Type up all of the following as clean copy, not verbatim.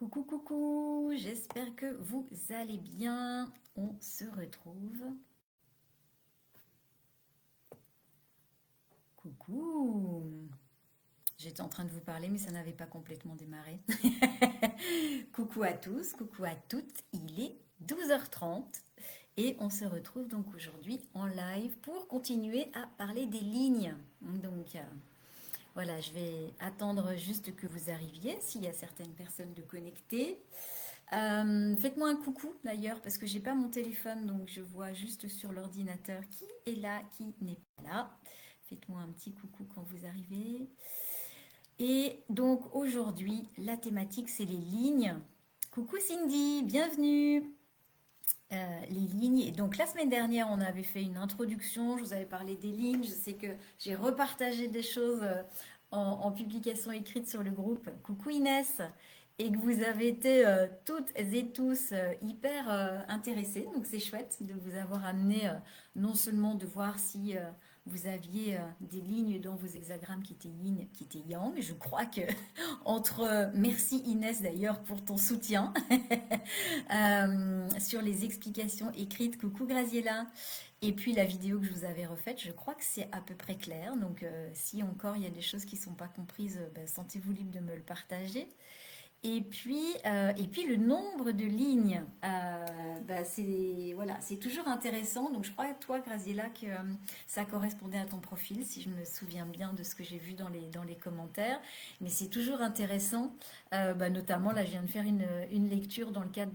Coucou, coucou, j'espère que vous allez bien. On se retrouve. Coucou. J'étais en train de vous parler, mais ça n'avait pas complètement démarré. Coucou à tous, coucou à toutes. Il est 12h30 et on se retrouve donc aujourd'hui en live pour continuer à parler des lignes. Donc voilà, je vais attendre juste que vous arriviez, s'il y a certaines personnes de connectées. Faites-moi un coucou d'ailleurs parce que j'ai pas mon téléphone donc je vois juste sur l'ordinateur qui est là, qui n'est pas là. Faites-moi un petit coucou quand vous arrivez. Et donc aujourd'hui la thématique c'est les lignes. Coucou Cindy, bienvenue. Les lignes. Et donc la semaine dernière on avait fait une introduction, je vous avais parlé des lignes. Je sais que j'ai repartagé des choses en publication écrite sur le groupe. Coucou Inès et que vous avez été toutes et tous hyper intéressés. Donc c'est chouette de vous avoir amené non seulement de voir si vous aviez des lignes dans vos hexagrammes qui étaient yin, qui étaient yang. Je crois que entre merci Inès d'ailleurs pour ton soutien sur les explications écrites. Coucou Graziella. Et puis la vidéo que je vous avais refaite, je crois que c'est à peu près clair. Donc si encore il y a des choses qui ne sont pas comprises, sentez-vous libre de me le partager. Et puis le nombre de lignes, c'est voilà, c'est toujours intéressant. Donc je crois à toi, Graziella, que ça correspondait à ton profil, si je me souviens bien de ce que j'ai vu dans les commentaires. Mais c'est toujours intéressant, notamment là, je viens de faire une lecture dans le cadre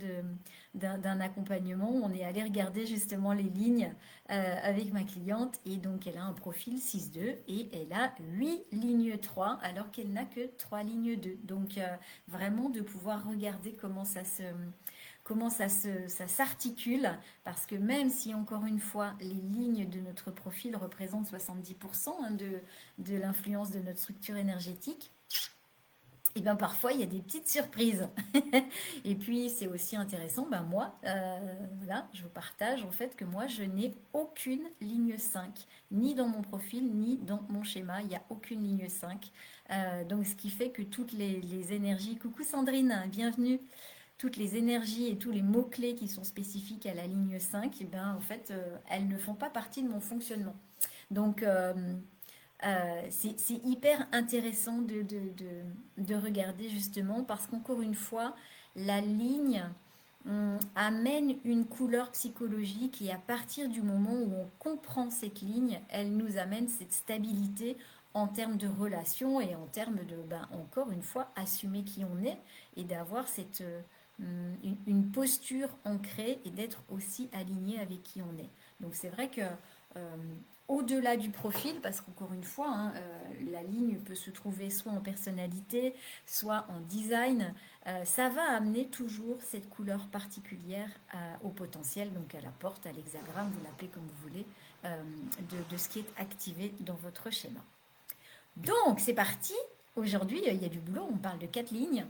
d'un accompagnement où on est allé regarder justement les lignes avec ma cliente. Et donc elle a un profil 6-2 et elle a 8 lignes 3 alors qu'elle n'a que 3 lignes 2. Donc vraiment de pouvoir regarder ça s'articule, parce que même si encore une fois les lignes de notre profil représentent 70% de l'influence de notre structure énergétique, et bien parfois il y a des petites surprises. Et puis c'est aussi intéressant, moi, voilà, je vous partage en fait que moi je n'ai aucune ligne 5, ni dans mon profil, ni dans mon schéma, il n'y a aucune ligne 5. Donc ce qui fait que toutes les énergies, coucou Sandrine, bienvenue, toutes les énergies et tous les mots-clés qui sont spécifiques à la ligne 5, et ben, en fait, elles ne font pas partie de mon fonctionnement. Donc, c'est hyper intéressant de regarder justement parce qu'encore une fois, la ligne amène une couleur psychologique et à partir du moment où on comprend cette ligne, elle nous amène cette stabilité en termes de relation et en termes de, encore une fois, assumer qui on est et d'avoir une posture ancrée et d'être aussi aligné avec qui on est. Donc c'est vrai que euh, au-delà du profil, parce qu'encore une fois, la ligne peut se trouver soit en personnalité, soit en design, ça va amener toujours cette couleur particulière au potentiel, donc à la porte, à l'hexagramme, vous l'appelez comme vous voulez, de ce qui est activé dans votre schéma. Donc c'est parti, aujourd'hui il y a du boulot, on parle de 4 lignes.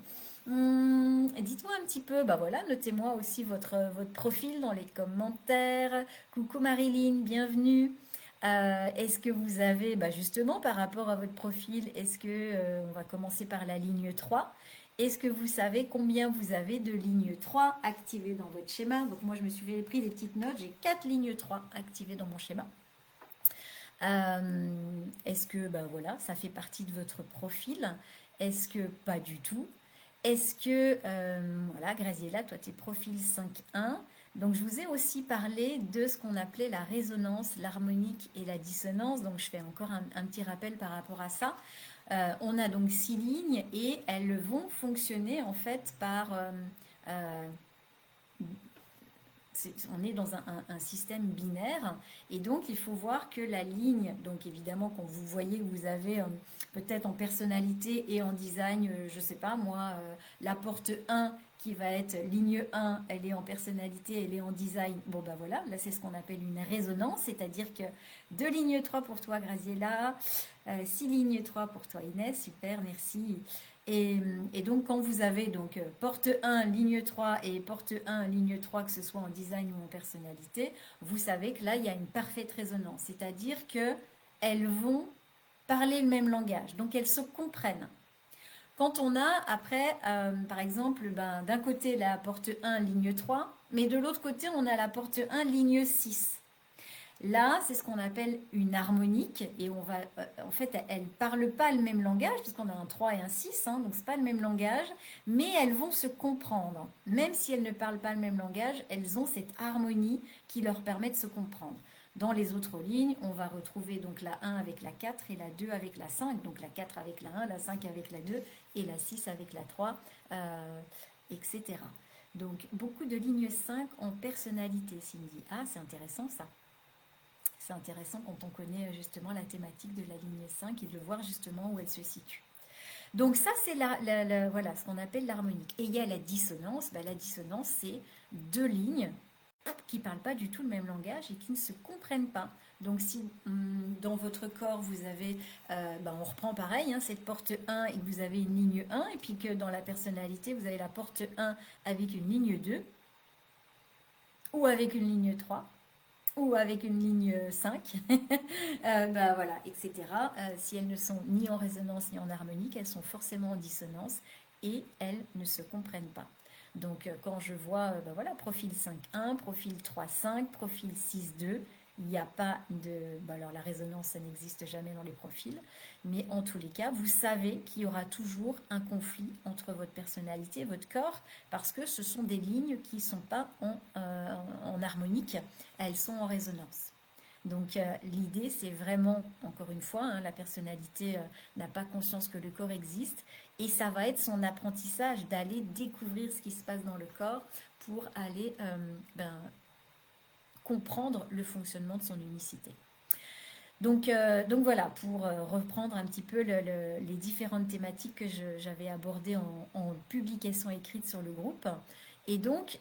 Dites-moi un petit peu, voilà, notez-moi aussi votre profil dans les commentaires. Coucou Marilyn, bienvenue. Est-ce que vous avez, justement par rapport à votre profil, est-ce que, on va commencer par la ligne 3, est-ce que vous savez combien vous avez de lignes 3 activées dans votre schéma? Donc moi je me suis pris des petites notes, j'ai 4 lignes 3 activées dans mon schéma. Est-ce que voilà, ça fait partie de votre profil? Est-ce que pas du tout? Est-ce que, voilà, Graziella, toi, tu es profil 5-1. Donc, je vous ai aussi parlé de ce qu'on appelait la résonance, l'harmonique et la dissonance. Donc, je fais encore un petit rappel par rapport à ça. On a donc 6 lignes et elles vont fonctionner en fait par on est dans un système binaire et donc il faut voir que la ligne, donc évidemment quand vous voyez que vous avez peut-être en personnalité et en design, je sais pas moi, la porte 1 qui va être ligne 1, elle est en personnalité, elle est en design, voilà, là c'est ce qu'on appelle une résonance, c'est-à-dire que 2 lignes 3 pour toi Graziella, 6 lignes 3 pour toi Inès, super, merci. Et donc, quand vous avez donc porte 1, ligne 3 et porte 1, ligne 3, que ce soit en design ou en personnalité, vous savez que là, il y a une parfaite résonance. C'est-à-dire qu'elles vont parler le même langage. Donc, elles se comprennent. Quand on a après, par exemple, ben, d'un côté la porte 1, ligne 3, mais de l'autre côté, on a la porte 1, ligne 6. Là, c'est ce qu'on appelle une harmonique et on va, en fait, elles ne parlent pas le même langage puisqu'on a un 3 et un 6, hein, donc c'est pas le même langage, mais elles vont se comprendre. Même si elles ne parlent pas le même langage, elles ont cette harmonie qui leur permet de se comprendre. Dans les autres lignes, on va retrouver donc la 1 avec la 4 et la 2 avec la 5, donc la 4 avec la 1, la 5 avec la 2 et la 6 avec la 3, etc. Donc beaucoup de lignes 5 en personnalité, Cindy. Ah, c'est intéressant ça. C'est intéressant quand on connaît justement la thématique de la ligne 5 et de voir justement où elle se situe. Donc ça, c'est voilà, ce qu'on appelle l'harmonique. Et il y a la dissonance. Ben, la dissonance, c'est deux lignes qui ne parlent pas du tout le même langage et qui ne se comprennent pas. Donc si dans votre corps, vous avez, on reprend pareil, hein, cette porte 1 et que vous avez une ligne 1, et puis que dans la personnalité, vous avez la porte 1 avec une ligne 2, ou avec une ligne 3, ou avec une ligne 5, voilà, etc. Si elles ne sont ni en résonance ni en harmonique, elles sont forcément en dissonance et elles ne se comprennent pas. Donc quand je vois voilà, profil 5.1, profil 3.5, profil 6.2, il n'y a pas de... alors la résonance, ça n'existe jamais dans les profils, mais en tous les cas, vous savez qu'il y aura toujours un conflit entre votre personnalité et votre corps, parce que ce sont des lignes qui ne sont pas en harmonique, elles sont en résonance. Donc l'idée, c'est vraiment, encore une fois, hein, la personnalité n'a pas conscience que le corps existe, et ça va être son apprentissage d'aller découvrir ce qui se passe dans le corps pour aller comprendre le fonctionnement de son unicité. Donc voilà, pour reprendre un petit peu les différentes thématiques que j'avais abordées en publication écrite sur le groupe. Et donc,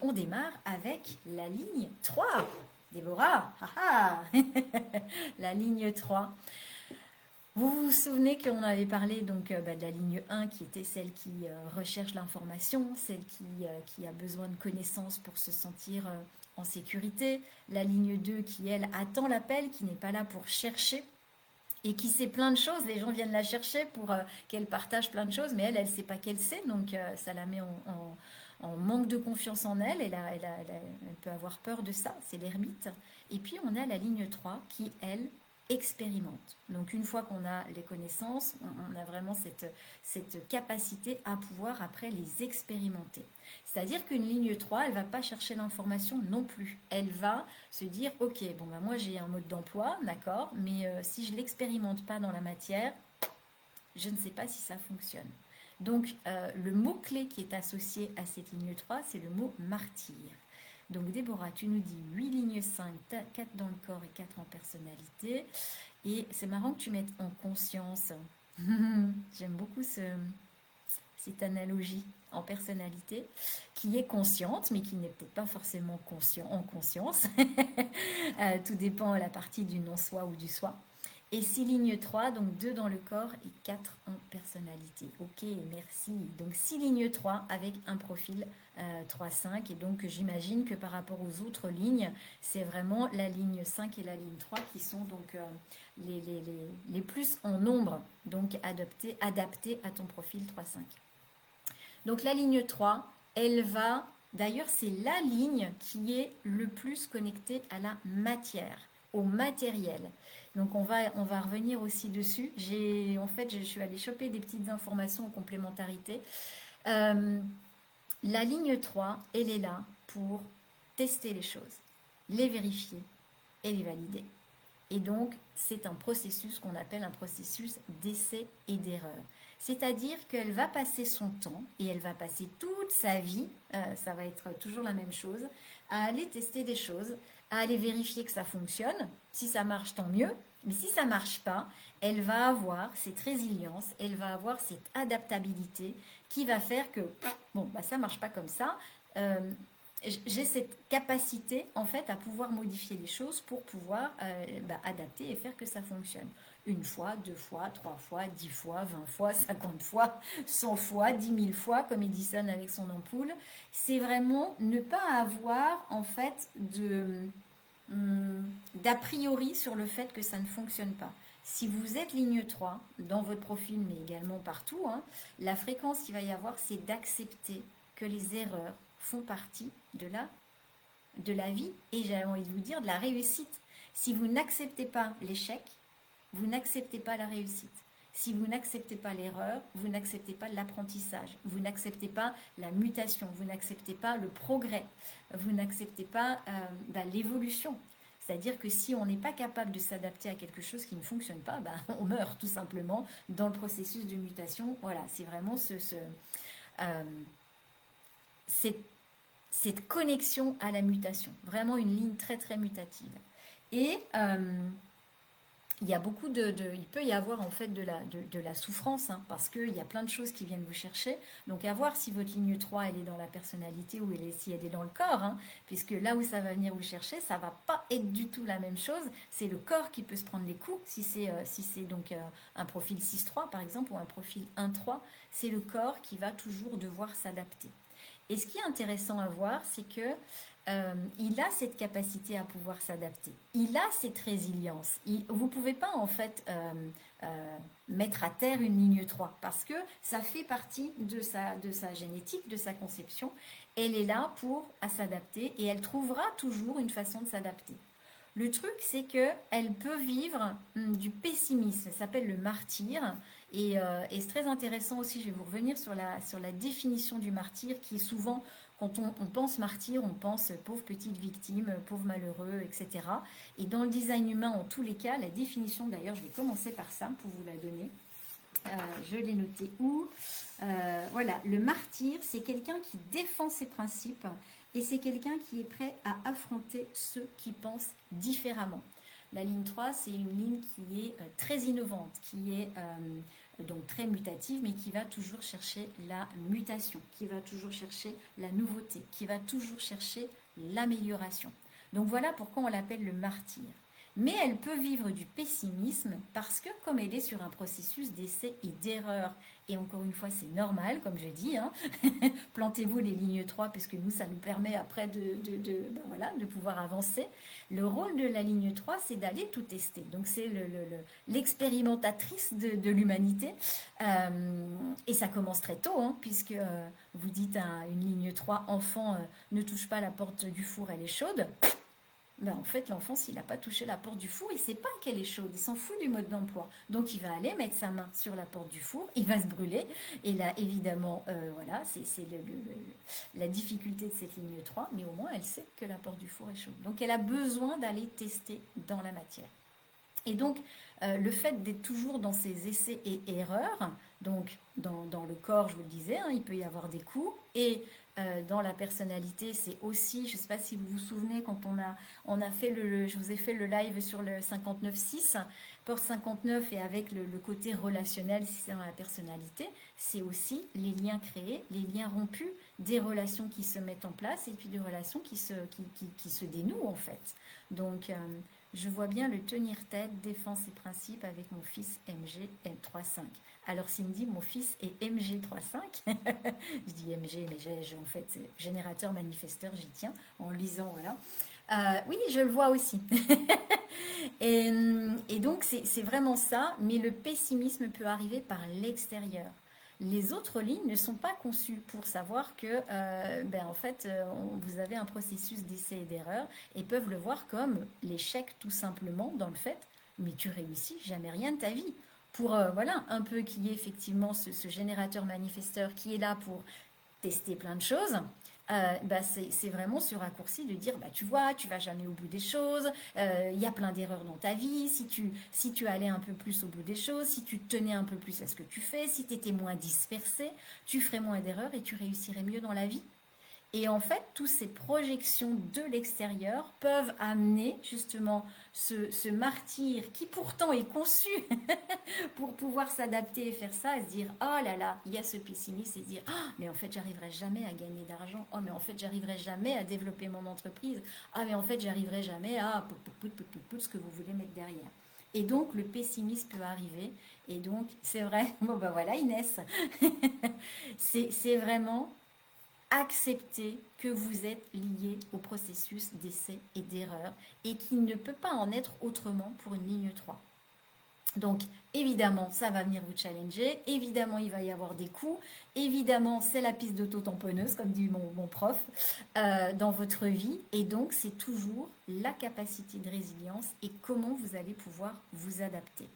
on démarre avec la ligne 3. Déborah, la ligne 3. Vous vous souvenez qu'on avait parlé donc de la ligne 1 qui était celle qui recherche l'information, celle qui a besoin de connaissances pour se sentir en sécurité. La ligne 2 qui, elle, attend l'appel, qui n'est pas là pour chercher et qui sait plein de choses. Les gens viennent la chercher pour qu'elle partage plein de choses, mais elle ne sait pas qu'elle sait, donc ça la met en manque de confiance en elle. Elle peut avoir peur de ça, c'est l'ermite. Et puis on a la ligne 3 qui, elle, expérimente. Donc une fois qu'on a les connaissances, on a vraiment cette capacité à pouvoir après les expérimenter. C'est-à-dire qu'une ligne 3, elle ne va pas chercher l'information non plus. Elle va se dire, ok, bon ben moi j'ai un mode d'emploi, d'accord, mais si je ne l'expérimente pas dans la matière, je ne sais pas si ça fonctionne. Donc le mot-clé qui est associé à cette ligne 3, c'est le mot martyr. Donc Déborah, tu nous dis 8 lignes 5, 4 dans le corps et 4 en personnalité. Et c'est marrant que tu mettes en conscience. J'aime beaucoup cette analogie en personnalité, qui est consciente, mais qui n'est peut-être pas forcément en conscience. Tout dépend de la partie du non-soi ou du soi. Et 6 lignes 3, donc 2 dans le corps et 4 en personnalité. Ok, merci. Donc 6 lignes 3 avec un profil 3-5. Et donc j'imagine que par rapport aux autres lignes, c'est vraiment la ligne 5 et la ligne 3 qui sont donc les plus en nombre, donc adaptés à ton profil 3-5. Donc la ligne 3, elle va, d'ailleurs c'est la ligne qui est le plus connectée à la matière, au matériel. Donc on va revenir aussi dessus. Je suis allée choper des petites informations en complémentarité. La ligne 3, elle est là pour tester les choses, les vérifier et les valider. Et donc, c'est un processus qu'on appelle un processus d'essai et d'erreur. C'est-à-dire qu'elle va passer son temps, et elle va passer toute sa vie, ça va être toujours la même chose, à aller tester des choses, à aller vérifier que ça fonctionne. Si ça marche, tant mieux. Mais si ça ne marche pas, elle va avoir cette résilience, elle va avoir cette adaptabilité qui va faire que, ça ne marche pas comme ça. J'ai cette capacité en fait à pouvoir modifier les choses pour pouvoir adapter et faire que ça fonctionne. 1 fois, 2 fois, 3 fois, 10 fois, 20 fois, 50 fois, 100 fois, 10 000 fois comme Edison avec son ampoule. C'est vraiment ne pas avoir en fait d'a priori sur le fait que ça ne fonctionne pas. Si vous êtes ligne 3 dans votre profil, mais également partout, hein, la fréquence qu'il va y avoir, c'est d'accepter que les erreurs font partie de la vie et j'ai envie de vous dire de la réussite. Si vous n'acceptez pas l'échec, vous n'acceptez pas la réussite. Si vous n'acceptez pas l'erreur, vous n'acceptez pas l'apprentissage, vous n'acceptez pas la mutation, vous n'acceptez pas le progrès, vous n'acceptez pas l'évolution. C'est-à-dire que si on n'est pas capable de s'adapter à quelque chose qui ne fonctionne pas, on meurt tout simplement dans le processus de mutation. Voilà, c'est vraiment euh, cette, cette connexion à la mutation. Vraiment une ligne très très mutative. Et il y a il peut y avoir en fait de la souffrance, hein, parce qu'il y a plein de choses qui viennent vous chercher. Donc à voir si votre ligne 3 elle est dans la personnalité ou si elle est dans le corps, hein, puisque là où ça va venir vous chercher, ça va pas être du tout la même chose. C'est le corps qui peut se prendre les coups. Si c'est donc un profil 6-3 par exemple ou un profil 1-3, c'est le corps qui va toujours devoir s'adapter. Et ce qui est intéressant à voir, c'est que il a cette capacité à pouvoir s'adapter. Il a cette résilience. Vous ne pouvez pas en fait mettre à terre une ligne 3 parce que ça fait partie de sa génétique, de sa conception. Elle est là pour s'adapter et elle trouvera toujours une façon de s'adapter. Le truc, c'est qu'elle peut vivre du pessimisme. Ça s'appelle le martyr. Et c'est très intéressant aussi, je vais vous revenir sur la définition du martyr, qui est souvent, quand on pense martyr, on pense pauvre petite victime, pauvre malheureux, etc. Et dans le design humain, en tous les cas, la définition, d'ailleurs, je vais commencer par ça pour vous la donner. Je l'ai noté où voilà, le martyr, c'est quelqu'un qui défend ses principes et c'est quelqu'un qui est prêt à affronter ceux qui pensent différemment. La ligne 3, c'est une ligne qui est très innovante, qui est donc très mutative, mais qui va toujours chercher la mutation, qui va toujours chercher la nouveauté, qui va toujours chercher l'amélioration. Donc voilà pourquoi on l'appelle le martyr. Mais elle peut vivre du pessimisme parce que comme elle est sur un processus d'essai et d'erreur, et encore une fois c'est normal comme je dis, hein, plantez-vous les lignes 3 puisque nous ça nous permet après de pouvoir avancer. Le rôle de la ligne 3 c'est d'aller tout tester, donc c'est l'expérimentatrice de l'humanité et ça commence très tôt hein, puisque vous dites à une ligne 3 enfant ne touche pas la porte du four, elle est chaude. En fait, l'enfant, s'il n'a pas touché la porte du four, il ne sait pas qu'elle est chaude, il s'en fout du mode d'emploi. Donc, il va aller mettre sa main sur la porte du four, il va se brûler. Et là, évidemment, voilà, c'est la difficulté de cette ligne 3, mais au moins, elle sait que la porte du four est chaude. Donc, elle a besoin d'aller tester dans la matière. Et donc, le fait d'être toujours dans ces essais et erreurs, donc dans le corps, je vous le disais, hein, il peut y avoir des coups, et dans la personnalité, c'est aussi, je ne sais pas si vous vous souvenez, quand on a fait je vous ai fait le live sur le 59.6, porte 59 et avec le côté relationnel, si c'est dans la personnalité, c'est aussi les liens créés, les liens rompus, des relations qui se mettent en place et puis des relations qui se dénouent en fait. Donc, je vois bien le tenir tête, défendre ses principes avec mon fils MG M35. Alors Cindy, mon fils est MG35. Je dis MG, mais en fait, c'est générateur manifesteur, j'y tiens, en lisant, voilà. Oui, je le vois aussi. et donc, c'est vraiment ça, mais le pessimisme peut arriver par l'extérieur. Les autres lignes ne sont pas conçues pour savoir que, en fait, vous avez un processus d'essai et d'erreur et peuvent le voir comme l'échec tout simplement dans le fait, mais tu réussis jamais rien de ta vie. Pour, voilà, un peu qu'il y ait effectivement ce générateur manifesteur qui est là pour tester plein de choses, c'est vraiment ce raccourci de dire tu vois, tu vas jamais au bout des choses, il y a plein d'erreurs dans ta vie, si tu allais un peu plus au bout des choses, si tu tenais un peu plus à ce que tu fais, si tu étais moins dispersé, tu ferais moins d'erreurs et tu réussirais mieux dans la vie. Et en fait, toutes ces projections de l'extérieur peuvent amener justement ce martyr qui pourtant est conçu pour pouvoir s'adapter et faire ça, et se dire oh là là, il y a ce pessimisme et se dire oh, mais en fait j'arriverai jamais à gagner d'argent, oh mais en fait j'arriverai jamais à développer mon entreprise, ah mais en fait j'arriverai jamais à ce que vous voulez mettre derrière. Et donc le pessimisme peut arriver. Et donc c'est vrai, bon ben voilà Inès, c'est vraiment accepter que vous êtes lié au processus d'essai et d'erreur et qu'il ne peut pas en être autrement pour une ligne 3. Donc, évidemment, ça va venir vous challenger. Évidemment, il va y avoir des coups. Évidemment, c'est la piste d'auto-tamponneuse, comme dit mon prof, dans votre vie. Et donc, c'est toujours la capacité de résilience et comment vous allez pouvoir vous adapter.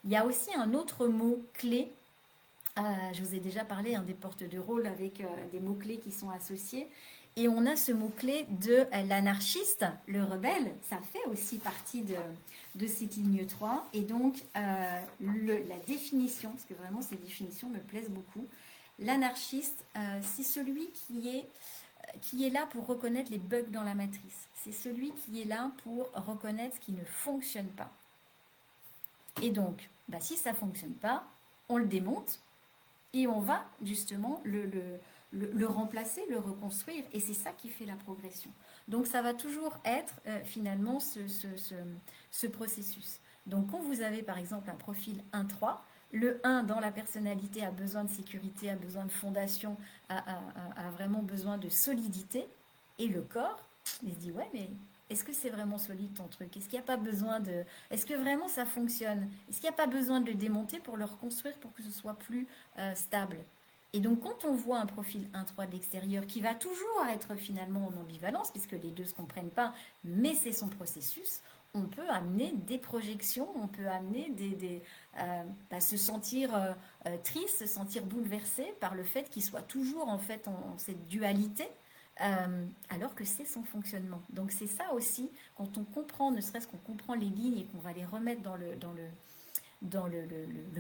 Il y a aussi un autre mot clé. Je vous ai déjà parlé des portes de rôle avec des mots-clés qui sont associés. Et on a ce mot-clé de l'anarchiste, le rebelle. Ça fait aussi partie de cette ligne 3. Et donc, la définition, parce que vraiment ces définitions me plaisent beaucoup. L'anarchiste, c'est celui qui est là pour reconnaître les bugs dans la matrice. C'est celui qui est là pour reconnaître ce qui ne fonctionne pas. Et donc, si ça ne fonctionne pas, on le démonte et on va justement le remplacer, le reconstruire. Et c'est ça qui fait la progression. Donc ça va toujours être finalement ce processus. Donc quand vous avez par exemple un profil 1-3, le 1 dans la personnalité a besoin de sécurité, a besoin de fondation, a vraiment besoin de solidité. Et le corps, il se dit ouais mais est-ce que c'est vraiment solide ton truc? Est-ce qu'il n'y a pas besoin de... Est-ce que vraiment ça fonctionne? Est-ce qu'il n'y a pas besoin de le démonter pour le reconstruire pour que ce soit plus stable? Et donc quand on voit un profil 1-3 de l'extérieur qui va toujours être finalement en ambivalence, puisque les deux ne se comprennent pas, mais c'est son processus, on peut amener des projections, on peut amener se sentir triste, se sentir bouleversé par le fait qu'il soit toujours en fait en cette dualité, alors que c'est son fonctionnement. Donc c'est ça aussi, quand on comprend, ne serait-ce qu'on comprend les lignes et qu'on va les remettre dans le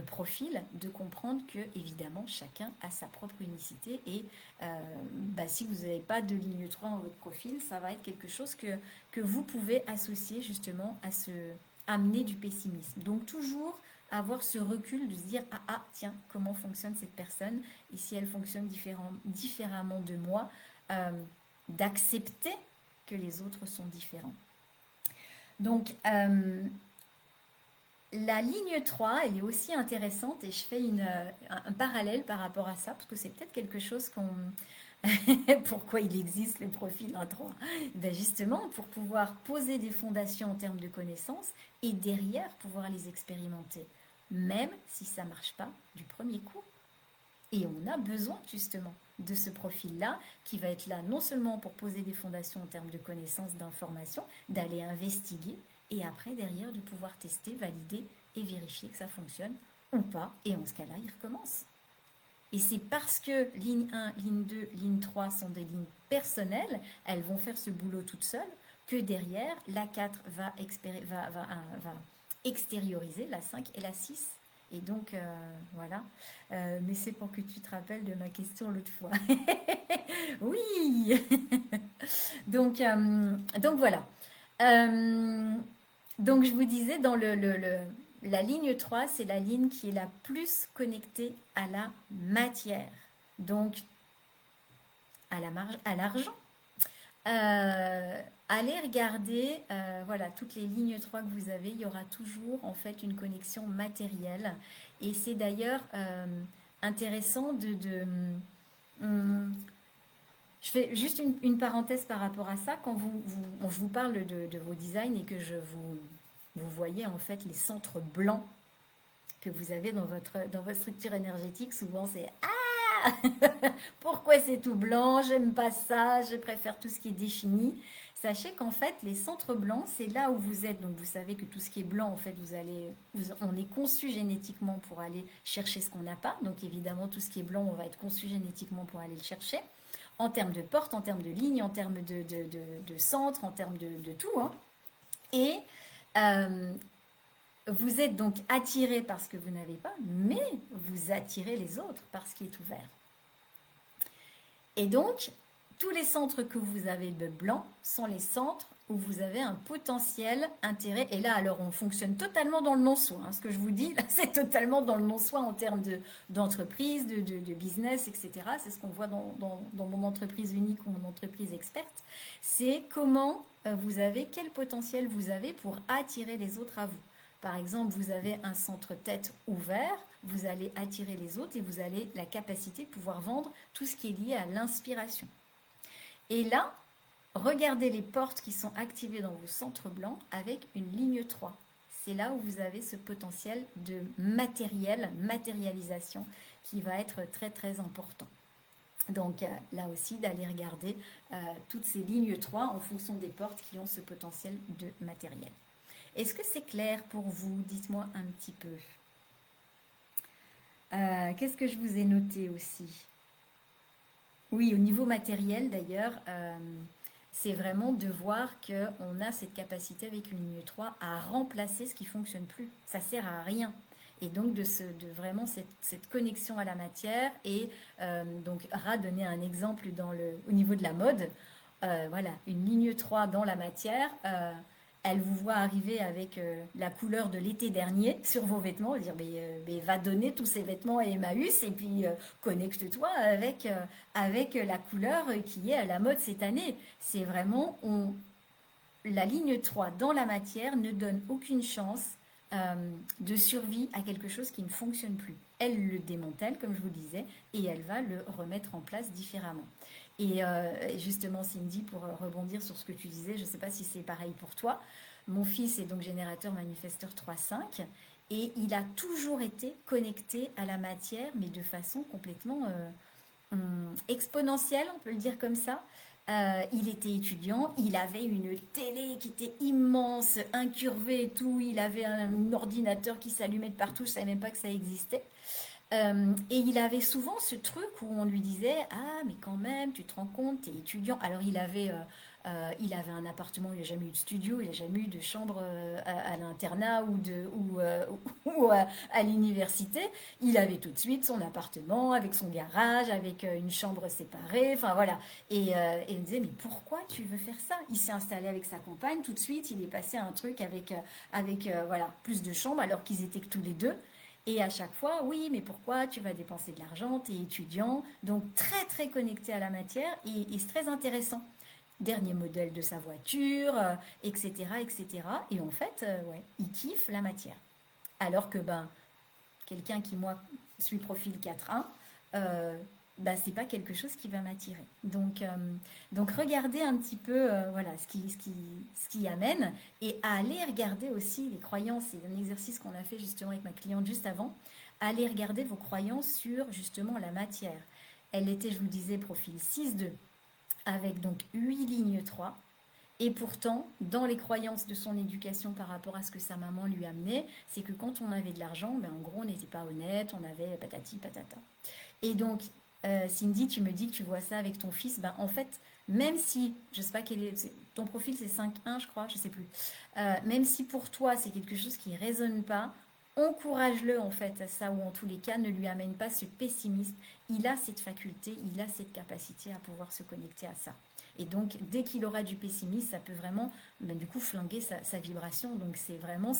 profil, de comprendre que évidemment chacun a sa propre unicité et si vous n'avez pas de ligne 3 dans votre profil, ça va être quelque chose que vous pouvez associer justement à amener du pessimisme. Donc toujours avoir ce recul de se dire tiens, comment fonctionne cette personne et si elle fonctionne différemment de moi, d'accepter que les autres sont différents. Donc la ligne 3, elle est aussi intéressante et je fais un parallèle par rapport à ça, parce que c'est peut-être quelque chose qu'on... Pourquoi il existe le profil 1-3 ? Justement, pour pouvoir poser des fondations en termes de connaissances et derrière pouvoir les expérimenter, même si ça ne marche pas du premier coup. Et on a besoin justement de ce profil-là qui va être là non seulement pour poser des fondations en termes de connaissances, d'informations, d'aller investiguer et après derrière de pouvoir tester, valider et vérifier que ça fonctionne ou pas. Et en ce cas-là, il recommence. Et c'est parce que ligne 1, ligne 2, ligne 3 sont des lignes personnelles, elles vont faire ce boulot toutes seules, que derrière, la 4 va extérioriser la 5 et la 6. Et donc, voilà. Mais c'est pour que tu te rappelles de ma question l'autre fois. Oui. donc voilà. Donc, je vous disais, dans la ligne 3, c'est la ligne qui est la plus connectée à la matière. Donc, à l'argent. Allez regarder voilà, toutes les lignes 3 que vous avez, il y aura toujours en fait une connexion matérielle et c'est d'ailleurs intéressant je fais juste une parenthèse par rapport à ça quand je vous parle de vos designs et que vous voyez en fait les centres blancs que vous avez dans votre structure énergétique, souvent c'est pourquoi c'est tout blanc, j'aime pas ça, je préfère tout ce qui est défini. Sachez qu'en fait, les centres blancs, c'est là où vous êtes. Donc, vous savez que tout ce qui est blanc, en fait, on est conçu génétiquement pour aller chercher ce qu'on n'a pas. Donc, évidemment, tout ce qui est blanc, on va être conçu génétiquement pour aller le chercher. En termes de porte, en termes de ligne, en termes de centre, en termes de tout. Hein. Et vous êtes donc attiré par ce que vous n'avez pas, mais vous attirez les autres par ce qui est ouvert. Et donc, tous les centres que vous avez de blanc sont les centres où vous avez un potentiel intérêt. Et là, alors, on fonctionne totalement dans le non-soi. Hein. Ce que je vous dis, là, c'est totalement dans le non-soi en termes d'entreprise, de business, etc. C'est ce qu'on voit dans mon entreprise unique ou mon entreprise experte. C'est comment quel potentiel vous avez pour attirer les autres à vous. Par exemple, vous avez un centre tête ouvert, vous allez attirer les autres et vous avez la capacité de pouvoir vendre tout ce qui est lié à l'inspiration. Et là, regardez les portes qui sont activées dans vos centres blancs avec une ligne 3. c'est là où vous avez ce potentiel de matérialisation qui va être très très important. Donc là aussi, d'aller regarder toutes ces lignes 3 en fonction des portes qui ont ce potentiel de matériel. Est-ce que c'est clair pour vous? Dites-moi un petit peu. Qu'est-ce que je vous ai noté aussi? Oui, au niveau matériel d'ailleurs, c'est vraiment de voir qu'on a cette capacité avec une ligne 3 à remplacer ce qui ne fonctionne plus. Ça ne sert à rien. Et donc de vraiment cette connexion à la matière. Et donc Ra donnait un exemple au niveau de la mode. Voilà, une ligne 3 dans la matière. Elle vous voit arriver avec la couleur de l'été dernier sur vos vêtements, dire mais va donner tous ces vêtements à Emmaüs et puis connecte-toi avec la couleur qui est à la mode cette année. C'est vraiment, la ligne 3 dans la matière ne donne aucune chance de survie à quelque chose qui ne fonctionne plus. Elle le démantèle, comme je vous disais, et elle va le remettre en place différemment. Et justement, Cindy, pour rebondir sur ce que tu disais, je ne sais pas si c'est pareil pour toi, mon fils est donc générateur manifesteur 3.5 et il a toujours été connecté à la matière, mais de façon complètement exponentielle, on peut le dire comme ça. Il était étudiant, il avait une télé qui était immense, incurvée et tout, il avait un ordinateur qui s'allumait de partout, je ne savais même pas que ça existait. Et il avait souvent ce truc où on lui disait ah mais quand même tu te rends compte t'es étudiant. Alors il avait un appartement, il n'a jamais eu de studio, il n'a jamais eu de chambre à l'internat ou à l'université. Il avait tout de suite son appartement avec son garage, avec une chambre séparée, enfin voilà. Et il me disait mais pourquoi tu veux faire ça? Il s'est installé avec sa compagne tout de suite, il est passé à un truc avec voilà, plus de chambres alors qu'ils étaient que tous les deux. Et à chaque fois, oui, mais pourquoi tu vas dépenser de l'argent, tu es étudiant, donc très très connecté à la matière et c'est très intéressant. Dernier modèle de sa voiture, etc., etc. Et en fait, ouais, il kiffe la matière. Alors que ben, quelqu'un qui, moi, suis profil 4.1, bah, c'est pas quelque chose qui va m'attirer. Donc regardez un petit peu voilà, ce qui amène et à aller regarder aussi les croyances. C'est un exercice qu'on a fait justement avec ma cliente juste avant. Aller regarder vos croyances sur justement la matière. Elle était, je vous disais, profil 6.2 avec donc 8 lignes 3. Et pourtant, dans les croyances de son éducation par rapport à ce que sa maman lui amenait, c'est que quand on avait de l'argent, ben en gros, on n'était pas honnête, on avait patati patata. Et donc, Cindy, tu me dis que tu vois ça avec ton fils. Ben, en fait, même si, je sais pas quel est, ton profil c'est 5.1, je crois, je sais plus. Même si pour toi c'est quelque chose qui ne résonne pas, encourage-le en fait à ça, ou en tous les cas, ne lui amène pas ce pessimisme. Il a cette faculté, il a cette capacité à pouvoir se connecter à ça. Et donc, dès qu'il aura du pessimisme, ça peut vraiment, ben, du coup, flinguer sa vibration. Donc, c'est vraiment,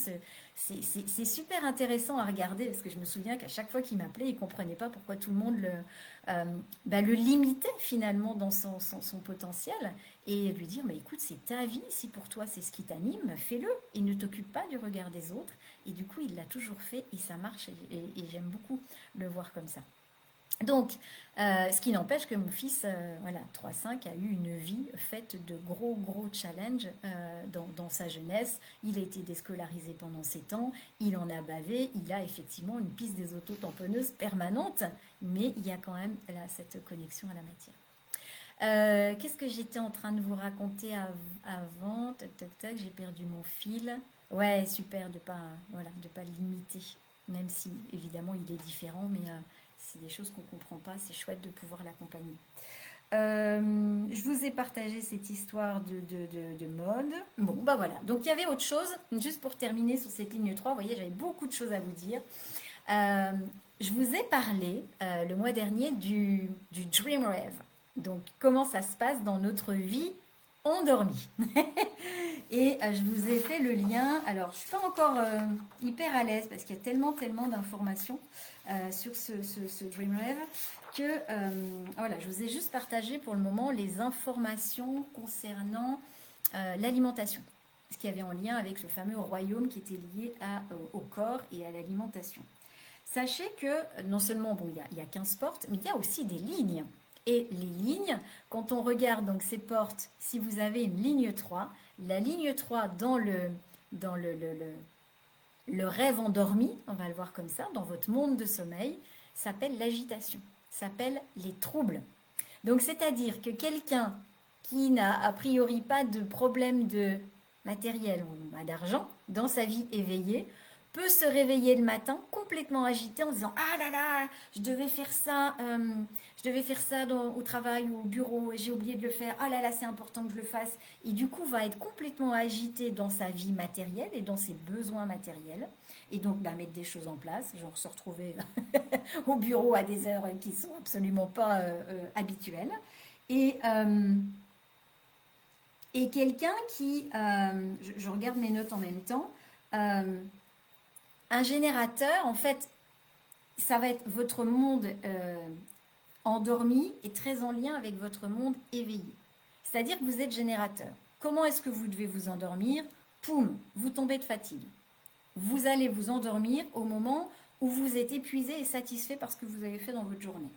c'est super intéressant à regarder, parce que je me souviens qu'à chaque fois qu'il m'appelait, il ne comprenait pas pourquoi tout le monde ben, le limitait finalement dans son potentiel. Et lui dire, mais écoute, c'est ta vie, si pour toi c'est ce qui t'anime, fais-le. Et ne t'occupe pas du regard des autres. Et du coup, il l'a toujours fait et ça marche. Et j'aime beaucoup le voir comme ça. Donc, ce qui n'empêche que mon fils, voilà, 3.5, a eu une vie faite de gros, gros challenges dans sa jeunesse. Il a été déscolarisé pendant 7 ans, il en a bavé, il a effectivement une piste des autotamponneuses permanente, mais il y a quand même là, cette connexion à la matière. Qu'est-ce que j'étais en train de vous raconter avant? Tac, tac, tac, j'ai perdu mon fil. Ouais, super de pas, voilà, de pas le limiter, même si évidemment il est différent, mais c'est des choses qu'on ne comprend pas, c'est chouette de pouvoir l'accompagner. Je vous ai partagé cette histoire de mode. Bon, bah voilà. Donc il y avait autre chose, juste pour terminer sur cette ligne 3, vous voyez, j'avais beaucoup de choses à vous dire. Je vous ai parlé le mois dernier du Dream Rêve. Donc comment ça se passe dans notre vie endormie. Et je vous ai fait le lien. Alors, je ne suis pas encore hyper à l'aise parce qu'il y a tellement d'informations sur ce Dream Rêve que voilà, je vous ai juste partagé pour le moment les informations concernant l'alimentation. Ce qui avait en lien avec le fameux royaume qui était lié au corps et à l'alimentation. Sachez que non seulement, bon, il y a 15 portes, mais il y a aussi des lignes. Et les lignes, quand on regarde donc ces portes, si vous avez une ligne 3, la ligne 3 dans le Le rêve endormi, on va le voir comme ça, dans votre monde de sommeil, s'appelle l'agitation, s'appelle les troubles. Donc, c'est-à-dire que quelqu'un qui n'a a priori pas de problème de matériel ou d'argent dans sa vie éveillée peut se réveiller le matin complètement agité en se disant ah là là, je devais faire ça au travail ou au bureau et j'ai oublié de le faire, ah là là, c'est important que je le fasse. Et du coup, va être complètement agité dans sa vie matérielle et dans ses besoins matériels. Et donc, mettre des choses en place, genre se retrouver au bureau à des heures qui sont absolument pas habituelles. Et, euh, et quelqu'un qui, je regarde mes notes en même temps, un générateur, en fait, ça va être votre monde endormi et très en lien avec votre monde éveillé. C'est-à-dire que vous êtes générateur. Comment est-ce que vous devez vous endormir? Poum, vous tombez de fatigue. Vous allez vous endormir au moment où vous êtes épuisé et satisfait par ce que vous avez fait dans votre journée.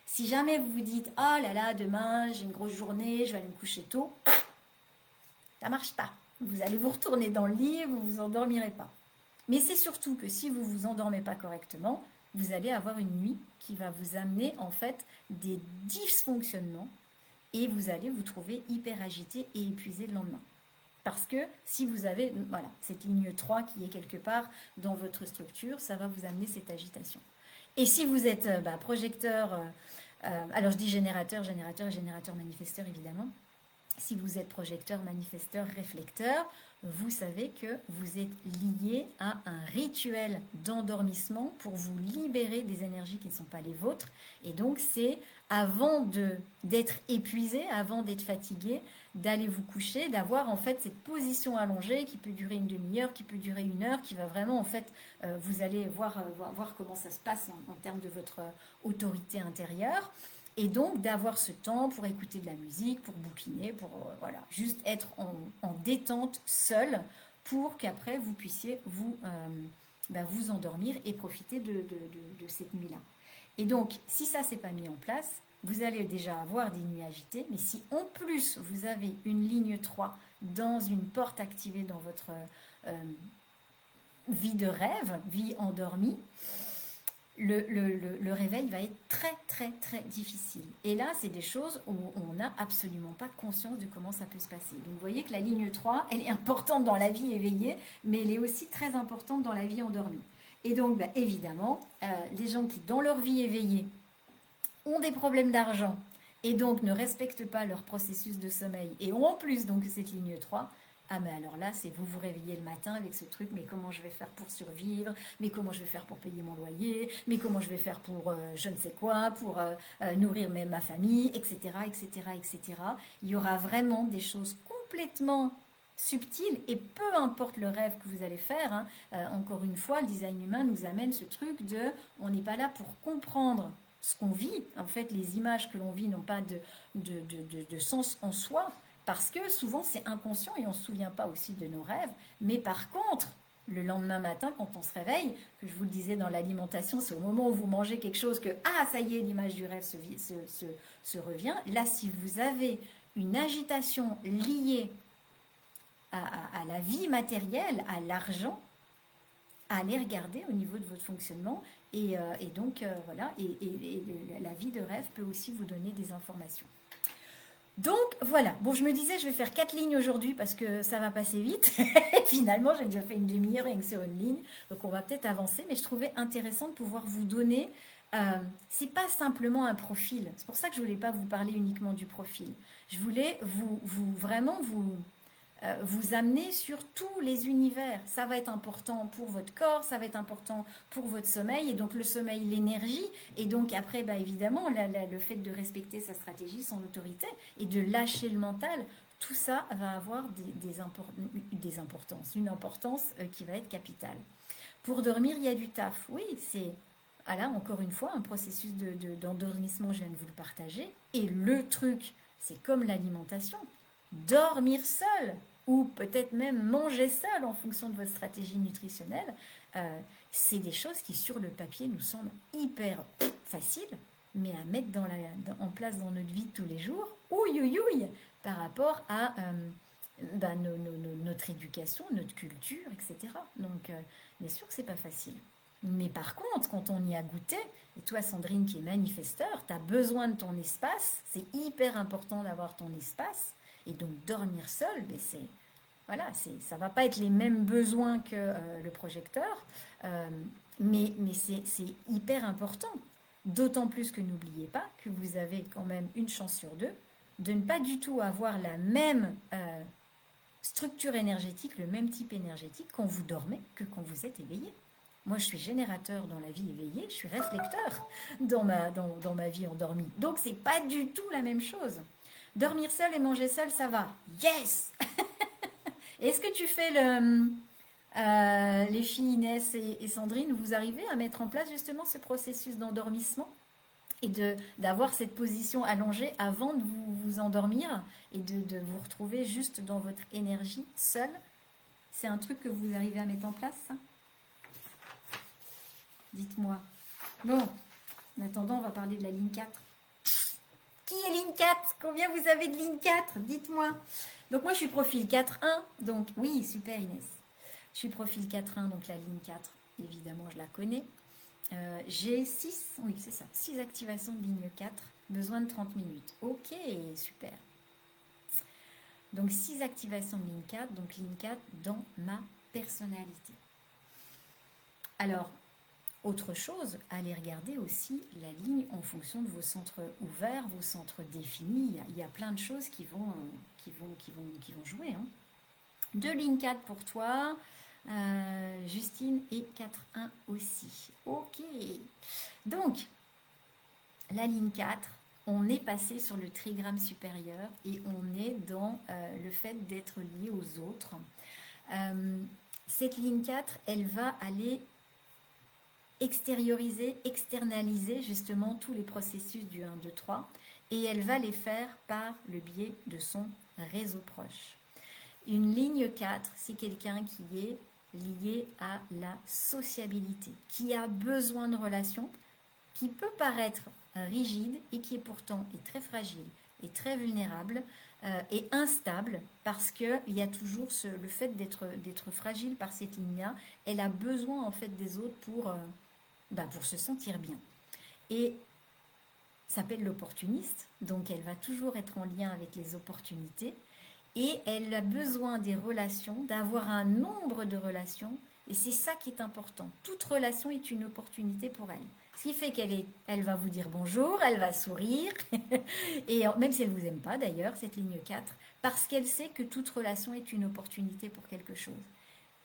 Si jamais vous vous dites ah là là, demain j'ai une grosse journée, je vais aller me coucher tôt, ça ne marche pas. Vous allez vous retourner dans le lit et vous ne vous endormirez pas. Mais c'est surtout que si vous ne vous endormez pas correctement, vous allez avoir une nuit qui va vous amener en fait des dysfonctionnements et vous allez vous trouver hyper agité et épuisé le lendemain. Parce que si vous avez voilà, cette ligne 3 qui est quelque part dans votre structure, ça va vous amener cette agitation. Et si vous êtes projecteur, alors je dis générateur, générateur et générateur manifesteur évidemment, si vous êtes projecteur, manifesteur, réflecteur, vous savez que vous êtes lié à un rituel d'endormissement pour vous libérer des énergies qui ne sont pas les vôtres. Et donc, c'est avant d'être épuisé, avant d'être fatigué, d'aller vous coucher, d'avoir en fait cette position allongée qui peut durer une demi-heure, qui peut durer une heure, qui va vraiment en fait, vous allez voir comment ça se passe en termes de votre autorité intérieure. Et donc d'avoir ce temps pour écouter de la musique, pour bouquiner, pour voilà, juste être en détente seul pour qu'après vous puissiez vous endormir et profiter de cette nuit-là. Et donc, si ça s'est pas mis en place, vous allez déjà avoir des nuits agitées, mais si en plus vous avez une ligne 3 dans une porte activée dans votre vie de rêve, vie endormie, le réveil va être très très très difficile. Et là, c'est des choses où on n'a absolument pas conscience de comment ça peut se passer. Donc vous voyez que la ligne 3, elle est importante dans la vie éveillée, mais elle est aussi très importante dans la vie endormie. Et donc, évidemment, les gens qui, dans leur vie éveillée, ont des problèmes d'argent et donc ne respectent pas leur processus de sommeil et ont en plus donc cette ligne 3, ah mais alors là, c'est vous vous réveillez le matin avec ce truc, mais comment je vais faire pour survivre, mais comment je vais faire pour payer mon loyer, mais comment je vais faire pour je ne sais quoi, pour nourrir ma famille, etc., etc., etc. Il y aura vraiment des choses complètement subtiles et peu importe le rêve que vous allez faire, hein, encore une fois, le design humain nous amène ce truc de, on n'est pas là pour comprendre ce qu'on vit. En fait, les images que l'on vit n'ont pas de sens en soi, parce que souvent c'est inconscient et on ne se souvient pas aussi de nos rêves. Mais par contre, le lendemain matin, quand on se réveille, que je vous le disais dans l'alimentation, c'est au moment où vous mangez quelque chose que, ah, ça y est, l'image du rêve se revient. Là, si vous avez une agitation liée à la vie matérielle, à l'argent, allez regarder au niveau de votre fonctionnement et donc voilà, et la vie de rêve peut aussi vous donner des informations. Donc voilà, bon je me disais je vais faire 4 lignes aujourd'hui parce que ça va passer vite. Finalement j'ai déjà fait une demi-heure rien que sur une ligne, donc on va peut-être avancer, mais je trouvais intéressant de pouvoir vous donner, c'est pas simplement un profil, c'est pour ça que je voulais pas vous parler uniquement du profil, je voulais vous amener sur tous les univers. Ça va être important pour votre corps, ça va être important pour votre sommeil, et donc le sommeil, l'énergie, et donc après, évidemment, le fait de respecter sa stratégie, son autorité, et de lâcher le mental, tout ça va avoir des importances, une importance qui va être capitale. Pour dormir, il y a du taf. Oui, c'est, là, encore une fois, un processus d'endormissement, je viens de vous le partager, et le truc, c'est comme l'alimentation, dormir seul ou peut-être même manger seul en fonction de votre stratégie nutritionnelle, c'est des choses qui sur le papier nous semblent hyper faciles, mais à mettre en place dans notre vie de tous les jours, ouïe, par rapport à notre éducation, notre culture, etc. Donc, bien sûr que c'est pas facile. Mais par contre, quand on y a goûté, et toi Sandrine qui est manifesteur, tu as besoin de ton espace, c'est hyper important d'avoir ton espace, et donc dormir seul, mais c'est voilà, ça va pas être les mêmes besoins que le projecteur, euh, mais c'est hyper important. D'autant plus que n'oubliez pas que vous avez quand même une chance sur deux de ne pas du tout avoir la même structure énergétique, le même type énergétique quand vous dormez que quand vous êtes éveillé. Moi, je suis générateur dans la vie éveillée, je suis réflecteur dans ma vie endormie. Donc, c'est pas du tout la même chose. Dormir seul et manger seul, ça va. Yes. Est-ce que tu fais les filles Inès et Sandrine, vous arrivez à mettre en place justement ce processus d'endormissement et d'avoir cette position allongée avant de vous endormir et de vous retrouver juste dans votre énergie seule? C'est un truc que vous arrivez à mettre en place, ça? Dites-moi. Bon, en attendant, on va parler de la ligne 4. Qui est ligne 4? Combien vous avez de ligne 4? Dites-moi. Donc moi, je suis profil 4.1. Donc oui, super Inès. Je suis profil 4.1, donc la ligne 4, évidemment, je la connais. J'ai 6, oui, c'est ça, 6 activations de ligne 4, besoin de 30 minutes. Ok, super. Donc 6 activations de ligne 4, donc ligne 4 dans ma personnalité. Alors, autre chose, allez regarder aussi la ligne en fonction de vos centres ouverts, vos centres définis. Il y a plein de choses qui vont jouer. Hein. 2 lignes 4 pour toi, Justine, et 4.1 aussi. Ok. Donc, la ligne 4, on est passé sur le trigramme supérieur et on est dans le fait d'être lié aux autres. Cette ligne 4, elle va aller extérioriser, externaliser justement tous les processus du 1, 2, 3 et elle va les faire par le biais de son réseau proche. Une ligne 4, c'est quelqu'un qui est lié à la sociabilité, qui a besoin de relations, qui peut paraître rigide et qui est pourtant est très fragile et très vulnérable et instable parce qu'il y a toujours le fait d'être fragile par cette ligne-là. Elle a besoin en fait des autres pour se sentir bien. Et ça s'appelle l'opportuniste, donc elle va toujours être en lien avec les opportunités et elle a besoin des relations, d'avoir un nombre de relations et c'est ça qui est important. Toute relation est une opportunité pour elle. Ce qui fait elle va vous dire bonjour, elle va sourire, et même si elle ne vous aime pas d'ailleurs, cette ligne 4, parce qu'elle sait que toute relation est une opportunité pour quelque chose.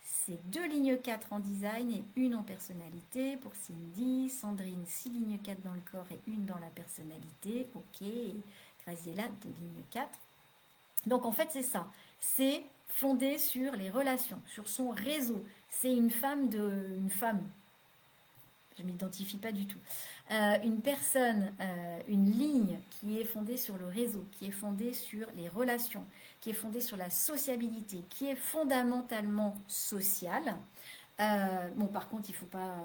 C'est 2 lignes 4 en design et une en personnalité pour Cindy, Sandrine 6 lignes 4 dans le corps et une dans la personnalité. Ok, Graziella 2 lignes 4. Donc en fait c'est ça, c'est fondé sur les relations, sur son réseau. C'est une femme, je ne m'identifie pas du tout, une personne, une ligne qui est fondée sur le réseau, qui est fondée sur les relations, qui est fondée sur la sociabilité, qui est fondamentalement sociale. Bon, par contre, il ne faut pas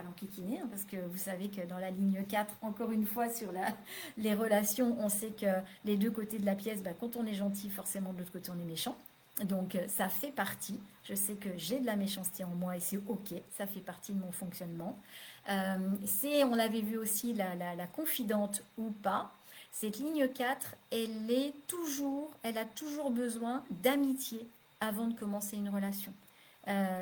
l'enquiquiner, hein, parce que vous savez que dans la ligne 4, encore une fois, sur les relations, on sait que les deux côtés de la pièce, quand on est gentil, forcément, de l'autre côté, on est méchant. Donc, ça fait partie. Je sais que j'ai de la méchanceté en moi et c'est ok, ça fait partie de mon fonctionnement. On l'avait vu aussi, la confidente ou pas. Cette ligne 4, elle a toujours besoin d'amitié avant de commencer une relation.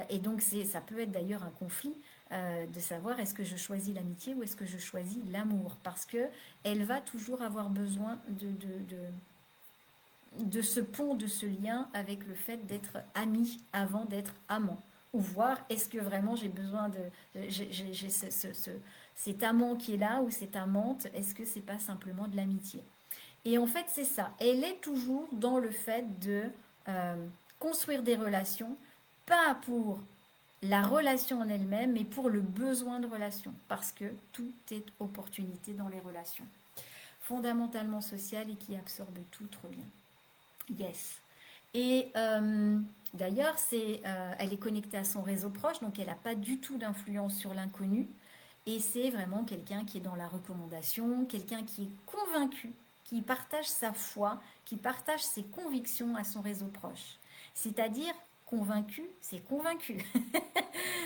Et donc, ça peut être d'ailleurs un conflit de savoir est-ce que je choisis l'amitié ou est-ce que je choisis l'amour. Parce qu'elle va toujours avoir besoin de ce pont, de ce lien avec le fait d'être ami avant d'être amant. Ou voir est-ce que vraiment j'ai besoin j'ai cet amant qui est là ou cette amante, est-ce que c'est pas simplement de l'amitié. Et en fait c'est ça, elle est toujours dans le fait de construire des relations, pas pour la relation en elle-même, mais pour le besoin de relation, parce que tout est opportunité dans les relations. Fondamentalement sociale et qui absorbe tout trop bien. Yes. Et d'ailleurs, elle est connectée à son réseau proche, donc elle n'a pas du tout d'influence sur l'inconnu. Et c'est vraiment quelqu'un qui est dans la recommandation, quelqu'un qui est convaincu qui partage sa foi, qui partage ses convictions à son réseau proche. C'est-à-dire convaincu, c'est convaincu.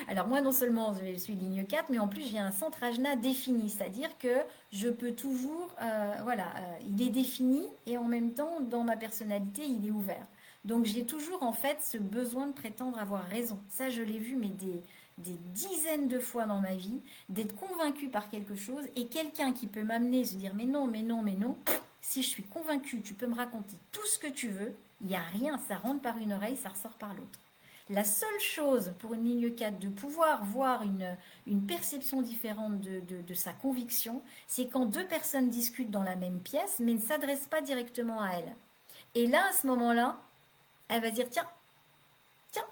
Alors moi, non seulement je suis ligne 4, mais en plus j'ai un centre Ajna défini, c'est-à-dire que je peux toujours, il est défini et en même temps, dans ma personnalité, il est ouvert. Donc j'ai toujours en fait ce besoin de prétendre avoir raison. Ça, je l'ai vu, mais des dizaines de fois dans ma vie, d'être convaincu par quelque chose et quelqu'un qui peut m'amener, se dire mais non, mais non, mais non, si je suis convaincu, tu peux me raconter tout ce que tu veux, il n'y a rien, ça rentre par une oreille, ça ressort par l'autre. La seule chose pour une ligne 4 de pouvoir voir une perception différente de sa conviction, c'est quand deux personnes discutent dans la même pièce, mais ne s'adressent pas directement à elle. Et là, à ce moment-là, elle va dire, tiens, tiens,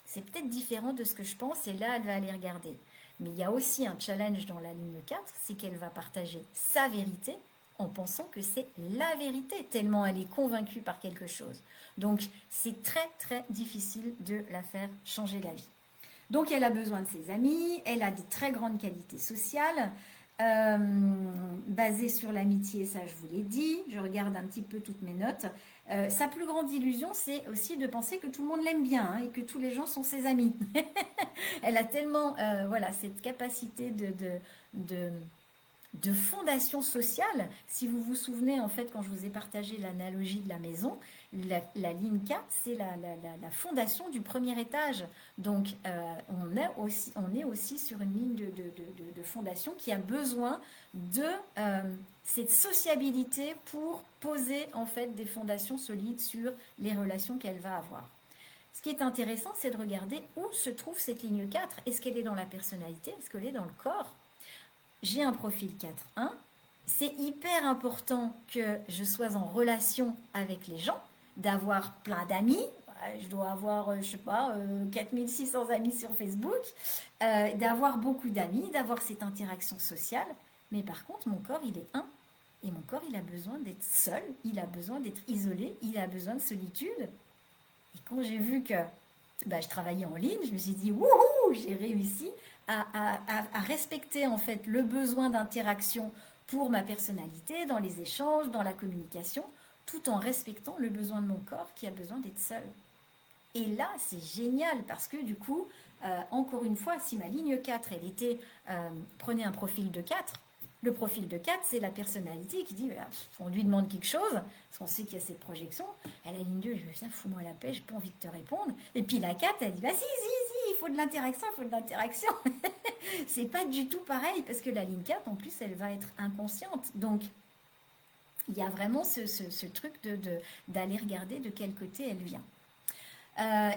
c'est peut-être différent de ce que je pense, et là, elle va aller regarder. Mais il y a aussi un challenge dans la ligne 4, c'est qu'elle va partager sa vérité en pensant que c'est la vérité, tellement elle est convaincue par quelque chose. Donc, c'est très, très difficile de la faire changer d'avis. Donc, elle a besoin de ses amis, elle a des très grandes qualités sociales, basées sur l'amitié, ça je vous l'ai dit, je regarde un petit peu toutes mes notes. Sa plus grande illusion, c'est aussi de penser que tout le monde l'aime bien hein, et que tous les gens sont ses amis. Elle a tellement cette capacité de fondation sociale. Si vous vous souvenez, en fait, quand je vous ai partagé l'analogie de la maison, la ligne 4, c'est la fondation du premier étage. Donc, on est aussi sur une ligne de fondation qui a besoin de cette sociabilité pour poser, en fait, des fondations solides sur les relations qu'elle va avoir. Ce qui est intéressant, c'est de regarder où se trouve cette ligne 4. Est-ce qu'elle est dans la personnalité? Est-ce qu'elle est dans le corps? J'ai un profil 4.1. C'est hyper important que je sois en relation avec les gens, d'avoir plein d'amis. Je dois avoir, je sais pas, 4600 amis sur Facebook, d'avoir beaucoup d'amis, d'avoir cette interaction sociale. Mais par contre, mon corps, il est 1. Et mon corps, il a besoin d'être seul, il a besoin d'être isolé, il a besoin de solitude. Et quand j'ai vu que je travaillais en ligne, je me suis dit, wouhou, j'ai réussi à respecter en fait le besoin d'interaction pour ma personnalité, dans les échanges, dans la communication, tout en respectant le besoin de mon corps qui a besoin d'être seul. Et là, c'est génial parce que du coup, encore une fois, si ma ligne 4, elle était, prenez un profil de 4, le profil de 4, c'est la personnalité qui dit, on lui demande quelque chose, parce qu'on sait qu'il y a cette projection. À la ligne 2, je viens, fous-moi la paix, j'ai pas envie de te répondre. Et puis la 4, elle dit, si, il faut de l'interaction, il faut de l'interaction. C'est pas du tout pareil, parce que la ligne 4, en plus, elle va être inconsciente. Donc, il y a vraiment ce truc d'aller regarder de quel côté elle vient.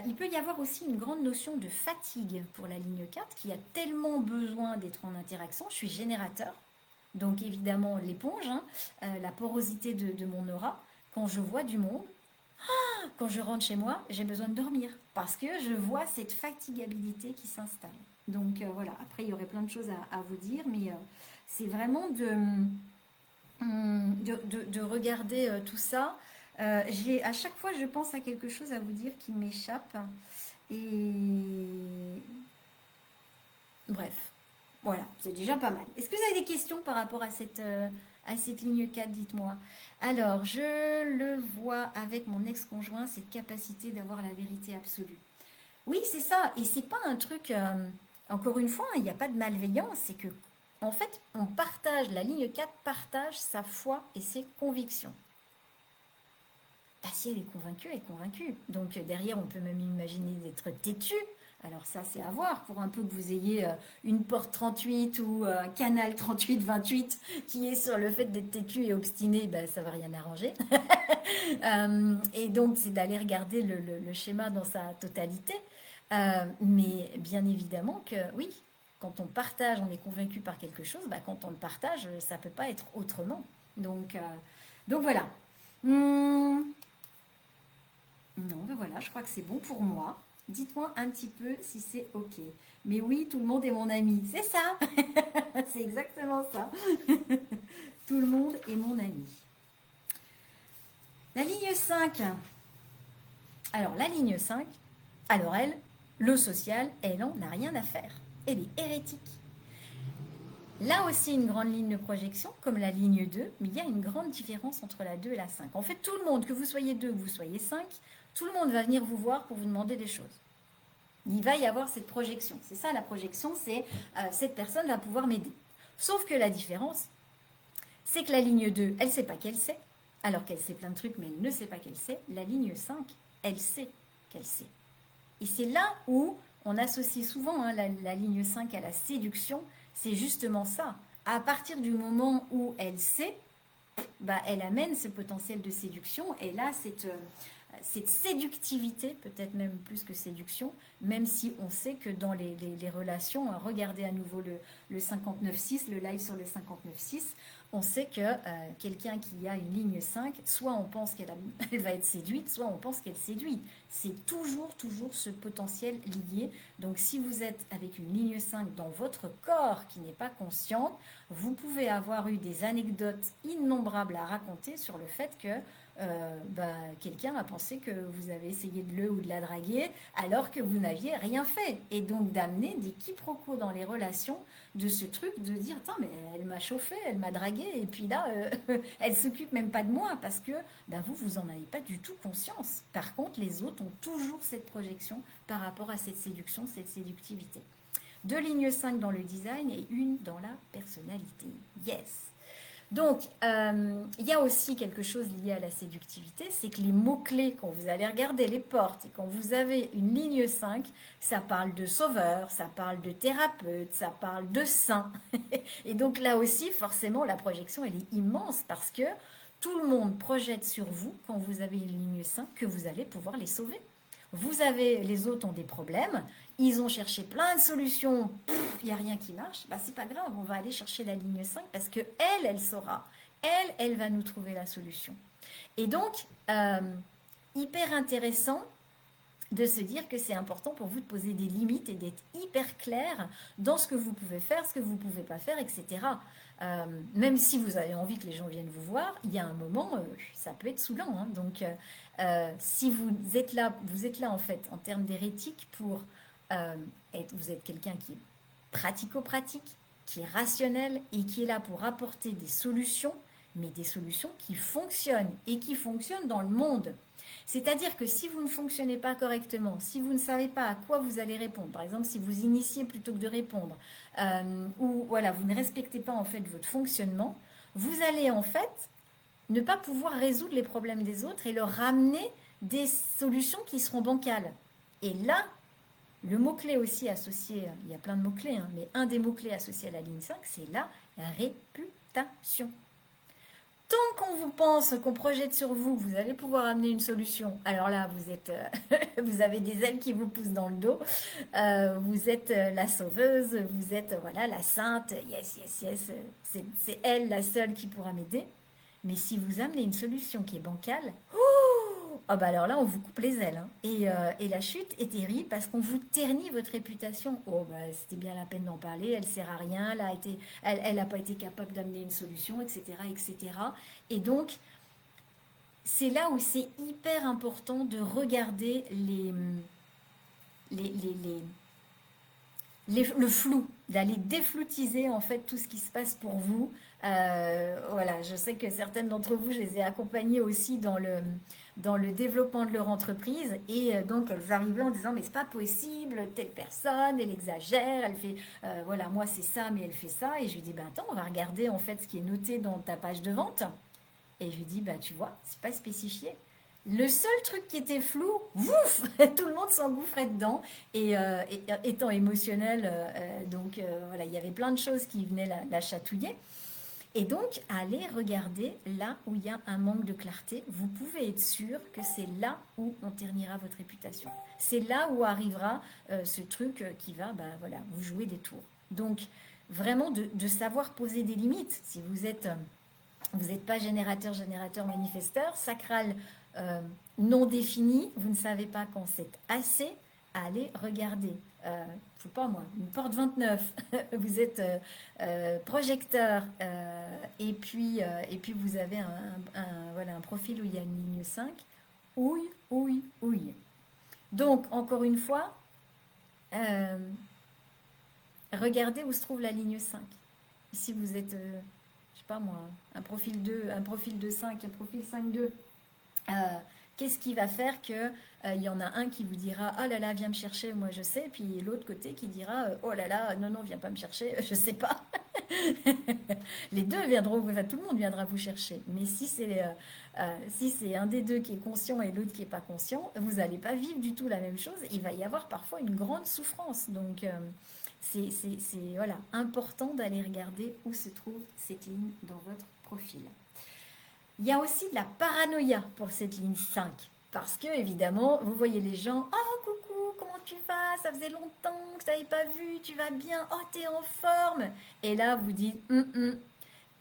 Il peut y avoir aussi une grande notion de fatigue pour la ligne 4 qui a tellement besoin d'être en interaction. Je suis générateur. Donc évidemment l'éponge, la porosité de mon aura. Quand je vois du monde, quand je rentre chez moi, j'ai besoin de dormir parce que je vois cette fatigabilité qui s'installe. Donc voilà, après il y aurait plein de choses à vous dire, mais c'est vraiment de regarder tout ça. À chaque fois, je pense à quelque chose à vous dire qui m'échappe. Et bref. Voilà, c'est déjà pas mal. Est-ce que vous avez des questions par rapport à cette ligne 4, dites-moi. Alors, je le vois avec mon ex-conjoint, cette capacité d'avoir la vérité absolue. Oui, c'est ça. Et c'est pas un truc, encore une fois, il n'y a pas de malveillance. C'est que, en fait, on partage, la ligne 4 partage sa foi et ses convictions. Si elle est convaincue, elle est convaincue. Donc, derrière, on peut même imaginer d'être têtu. Alors ça, c'est à voir pour un peu que vous ayez une porte 38 ou un canal 38-28 qui est sur le fait d'être têtu et obstiné, ça ne va rien arranger. Et donc, c'est d'aller regarder le schéma dans sa totalité. Mais bien évidemment que oui, quand on partage, on est convaincu par quelque chose, quand on le partage, ça ne peut pas être autrement. Donc voilà. Non, voilà, je crois que c'est bon pour moi. Dites-moi un petit peu si c'est OK. Mais oui, tout le monde est mon ami. C'est ça. C'est exactement ça. Tout le monde est mon ami. La ligne 5. Alors, la ligne 5, alors elle, le social, elle en a rien à faire. Elle est hérétique. Là aussi, une grande ligne de projection, comme la ligne 2, mais il y a une grande différence entre la 2 et la 5. En fait, tout le monde, que vous soyez 2, que vous soyez 5, tout le monde va venir vous voir pour vous demander des choses. Il va y avoir cette projection. C'est ça la projection, c'est cette personne va pouvoir m'aider. Sauf que la différence, c'est que la ligne 2, elle ne sait pas qu'elle sait, alors qu'elle sait plein de trucs, mais elle ne sait pas qu'elle sait. La ligne 5, elle sait qu'elle sait. Et c'est là où on associe souvent la ligne 5 à la séduction. C'est justement ça. À partir du moment où elle sait, bah, elle amène ce potentiel de séduction. Et là, cette séductivité, peut-être même plus que séduction, même si on sait que dans les relations, regardez à nouveau le 59.6, le live sur le 59.6, on sait que quelqu'un qui a une ligne 5, soit on pense qu'elle va être séduite, soit on pense qu'elle séduit. C'est toujours ce potentiel lié. Donc si vous êtes avec une ligne 5 dans votre corps qui n'est pas consciente, vous pouvez avoir eu des anecdotes innombrables à raconter sur le fait que quelqu'un a pensé que vous avez essayé de le ou de la draguer alors que vous n'aviez rien fait. Et donc d'amener des quiproquos dans les relations de ce truc de dire attends mais elle m'a chauffé, elle m'a dragué et puis là elle s'occupe même pas de moi parce que vous en avez pas du tout conscience. Par contre les autres ont toujours cette projection par rapport à cette séduction, cette séductivité. 2 lignes 5 dans le design et une dans la personnalité. Yes. Donc, il y a aussi quelque chose lié à la séductivité, c'est que les mots-clés, quand vous allez regarder les portes et quand vous avez une ligne 5, ça parle de sauveur, ça parle de thérapeute, ça parle de saint. Et donc là aussi, forcément, la projection, elle est immense parce que tout le monde projette sur vous, quand vous avez une ligne 5, que vous allez pouvoir les sauver. Les autres ont des problèmes, ils ont cherché plein de solutions, il n'y a rien qui marche, c'est pas grave, on va aller chercher la ligne 5 parce que elle saura, elle va nous trouver la solution. Et donc, hyper intéressant de se dire que c'est important pour vous de poser des limites et d'être hyper clair dans ce que vous pouvez faire, ce que vous ne pouvez pas faire, etc. Même si vous avez envie que les gens viennent vous voir, il y a un moment, ça peut être saoulant. Hein. Donc, si vous êtes là en fait, en termes d'hérétique, pour vous êtes quelqu'un qui est pratico-pratique, qui est rationnel et qui est là pour apporter des solutions, mais des solutions qui fonctionnent et qui fonctionnent dans le monde. C'est-à-dire que si vous ne fonctionnez pas correctement, si vous ne savez pas à quoi vous allez répondre, par exemple si vous initiez plutôt que de répondre, ou voilà, vous ne respectez pas en fait votre fonctionnement, vous allez en fait ne pas pouvoir résoudre les problèmes des autres et leur ramener des solutions qui seront bancales. Et là, le mot-clé aussi associé, il y a plein de mots-clés, hein, mais un des mots-clés associés à la ligne 5, c'est la réputation. Tant qu'on vous pense, qu'on projette sur vous, vous allez pouvoir amener une solution. Alors là, vous avez des ailes qui vous poussent dans le dos. Vous êtes la sauveuse, vous êtes voilà la sainte. Yes, yes, yes. C'est elle la seule qui pourra m'aider. Mais si vous amenez une solution qui est bancale, alors là, on vous coupe les ailes. Hein. Et la chute est terrible parce qu'on vous ternit votre réputation. C'était bien la peine d'en parler, elle ne sert à rien, elle n'a pas été capable d'amener une solution, etc., etc. Et donc, c'est là où c'est hyper important de regarder le flou, d'aller défloutiser en fait tout ce qui se passe pour vous. Voilà, je sais que certaines d'entre vous, je les ai accompagnées aussi dans le développement de leur entreprise et donc elles arrivaient en disant mais c'est pas possible, telle personne, elle exagère, elle fait voilà, moi c'est ça mais elle fait ça et je lui dis attends, on va regarder en fait ce qui est noté dans ta page de vente et je lui dis tu vois, c'est pas spécifié. Le seul truc qui était flou, ouf, tout le monde s'engouffrait dedans. Et étant émotionnel, voilà, il y avait plein de choses qui venaient la chatouiller. Et donc, allez regarder là où il y a un manque de clarté. Vous pouvez être sûr que c'est là où on ternira votre réputation. C'est là où arrivera ce truc qui va voilà, vous jouer des tours. Donc, vraiment de savoir poser des limites. Si vous n'êtes pas générateur, manifesteur, sacral non défini, vous ne savez pas quand c'est assez, allez regarder. Je sais pas moi, une porte 29, vous êtes projecteur et puis vous avez voilà, un profil où il y a une ligne 5, ouille, ouille, ouille. Donc, encore une fois, regardez où se trouve la ligne 5. Si vous êtes, je sais pas moi, un profil 2, un profil de 5, un profil 5-2, euh, qu'est-ce qui va faire que il y en a un qui vous dira oh là là viens me chercher moi je sais puis l'autre côté qui dira oh là là non non viens pas me chercher je sais pas. Les deux viendront, enfin, tout le monde viendra vous chercher. Mais si c'est un des deux qui est conscient et l'autre qui n'est pas conscient, vous n'allez pas vivre du tout la même chose. Il va y avoir parfois une grande souffrance. Donc, c'est voilà, important d'aller regarder où se trouve cette ligne dans votre profil. Il y a aussi de la paranoïa pour cette ligne 5. Parce que, évidemment, vous voyez les gens, oh coucou, comment tu vas? Ça faisait longtemps que je t'avais pas vu, tu vas bien? Oh, t'es en forme? Et là, vous dites,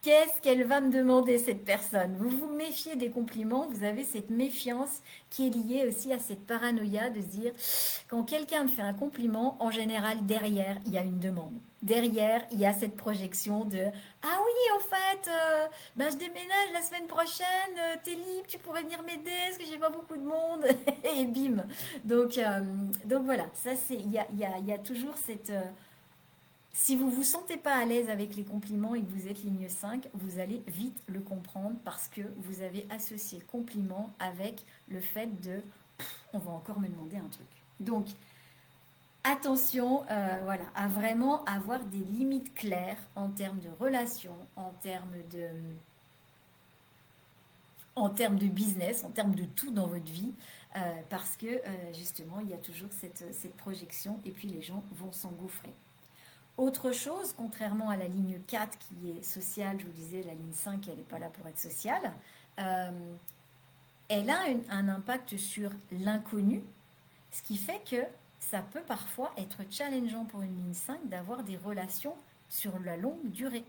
qu'est-ce qu'elle va me demander cette personne? Vous vous méfiez des compliments, vous avez cette méfiance qui est liée aussi à cette paranoïa de se dire, quand quelqu'un me fait un compliment, en général, derrière, il y a une demande. Derrière, il y a cette projection de ah oui, au fait, ben, je déménage la semaine prochaine, t'es libre, tu pourrais venir m'aider, parce que j'ai pas beaucoup de monde. Et bim. Donc voilà, ça c'est, il y a toujours cette. Si vous ne vous sentez pas à l'aise avec les compliments et que vous êtes ligne 5, vous allez vite le comprendre parce que vous avez associé compliment avec le fait de on va encore me demander un truc. Donc, attention voilà, à vraiment avoir des limites claires en termes de relations, en termes de business, en termes de tout dans votre vie, parce que justement, il y a toujours cette projection et puis les gens vont s'engouffrer. Autre chose, contrairement à la ligne 4 qui est sociale, je vous disais, la ligne 5, elle n'est pas là pour être sociale, euh, elle a un impact sur l'inconnu, ce qui fait que ça peut parfois être challengeant pour une ligne 5 d'avoir des relations sur la longue durée,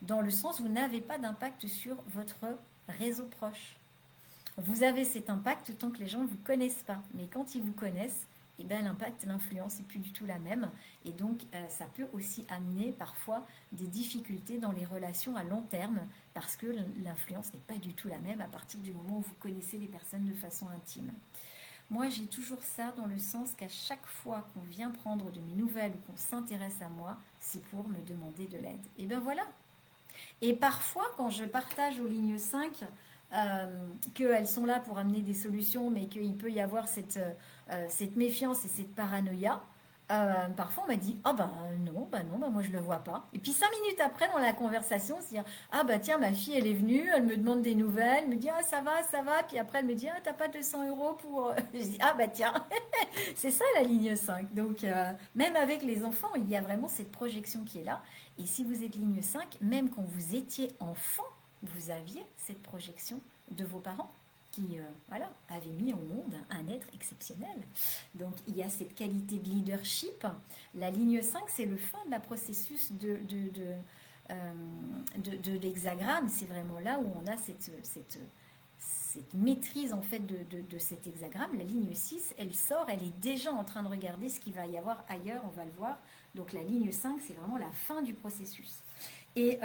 dans le sens où vous n'avez pas d'impact sur votre réseau proche. Vous avez cet impact tant que les gens ne vous connaissent pas, mais quand ils vous connaissent, eh ben, l'impact, l'influence n'est plus du tout la même. Et donc, ça peut aussi amener parfois des difficultés dans les relations à long terme parce que l'influence n'est pas du tout la même à partir du moment où vous connaissez les personnes de façon intime. Moi, j'ai toujours ça dans le sens qu'à chaque fois qu'on vient prendre de mes nouvelles ou qu'on s'intéresse à moi, c'est pour me demander de l'aide. Et bien voilà. Et parfois, quand je partage aux lignes 5, qu'elles sont là pour amener des solutions, mais qu'il peut y avoir cette méfiance et cette paranoïa. Parfois, on m'a dit ah non, moi je le vois pas. Et puis 5 minutes après, dans la conversation, se dire ah bah tiens, ma fille elle est venue, elle me demande des nouvelles, elle me dit ah ça va. Puis après, elle me dit ah t'as pas 200 € pour. Je dis ah bah tiens, c'est ça la ligne 5. Donc, même avec les enfants, il y a vraiment cette projection qui est là. Et si vous êtes ligne 5, même quand vous étiez enfant, vous aviez cette projection de vos parents qui voilà, avaient mis au monde un être exceptionnel. Donc il y a cette qualité de leadership. La ligne 5, c'est le fin de la processus de l'hexagramme. C'est vraiment là où on a cette maîtrise en fait de cet hexagramme. La ligne 6, elle sort, elle est déjà en train de regarder ce qu'il va y avoir ailleurs, on va le voir. Donc la ligne 5, c'est vraiment la fin du processus. Et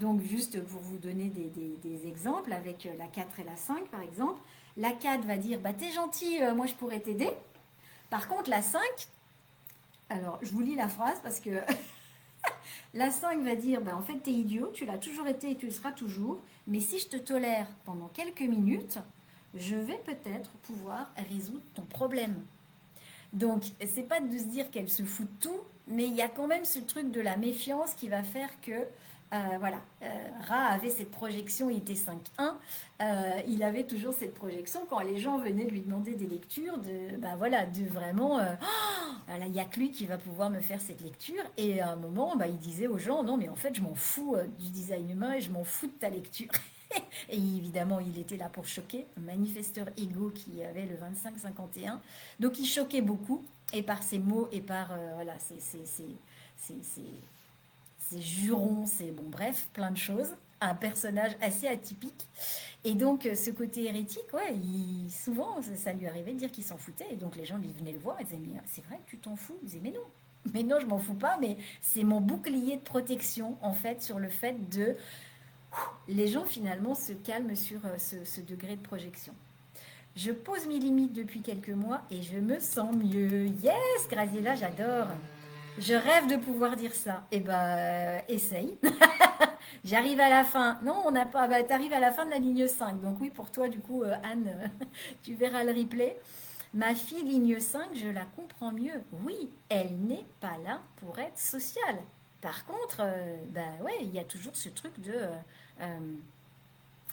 donc, juste pour vous donner des exemples, avec la 4 et la 5, par exemple, la 4 va dire bah, t'es gentil, moi je pourrais t'aider. Par contre, la 5, alors je vous lis la phrase parce que la 5 va dire bah, en fait, t'es idiot, tu l'as toujours été et tu le seras toujours, mais si je te tolère pendant quelques minutes, je vais peut-être pouvoir résoudre ton problème. Donc, c'est pas de se dire qu'elle se fout de tout, mais il y a quand même ce truc de la méfiance qui va faire que, voilà, Ra avait cette projection, il était 5-1, il avait toujours cette projection quand les gens venaient lui demander des lectures, de vraiment, il n'y a que lui qui va pouvoir me faire cette lecture, et à un moment, il disait aux gens, non mais en fait je m'en fous du design humain et je m'en fous de ta lecture. Et évidemment, il était là pour choquer, un manifesteur égo qui avait le 25-51. Donc, il choquait beaucoup, et par ses mots, et par voilà, ses jurons, bon, bref, plein de choses. Un personnage assez atypique. Et donc, ce côté hérétique, ouais, souvent, ça lui arrivait de dire qu'il s'en foutait. Et donc, les gens lui venaient le voir et disaient, mais c'est vrai que tu t'en fous? Il disait, mais non. Mais non, je m'en fous pas, mais c'est mon bouclier de protection, en fait, sur le fait de les gens finalement se calment sur ce degré de projection. Je pose mes limites depuis quelques mois et je me sens mieux. Yes, Graziella, j'adore. Je rêve de pouvoir dire ça. Eh ben, essaye. J'arrive à la fin. Non, on n'a pas. Bah, t'arrives à la fin de la ligne 5. Donc oui, pour toi, du coup, Anne, tu verras le replay. Ma fille, ligne 5, je la comprends mieux. Oui, elle n'est pas là pour être sociale. Par contre, bah ouais, il y a toujours ce truc de...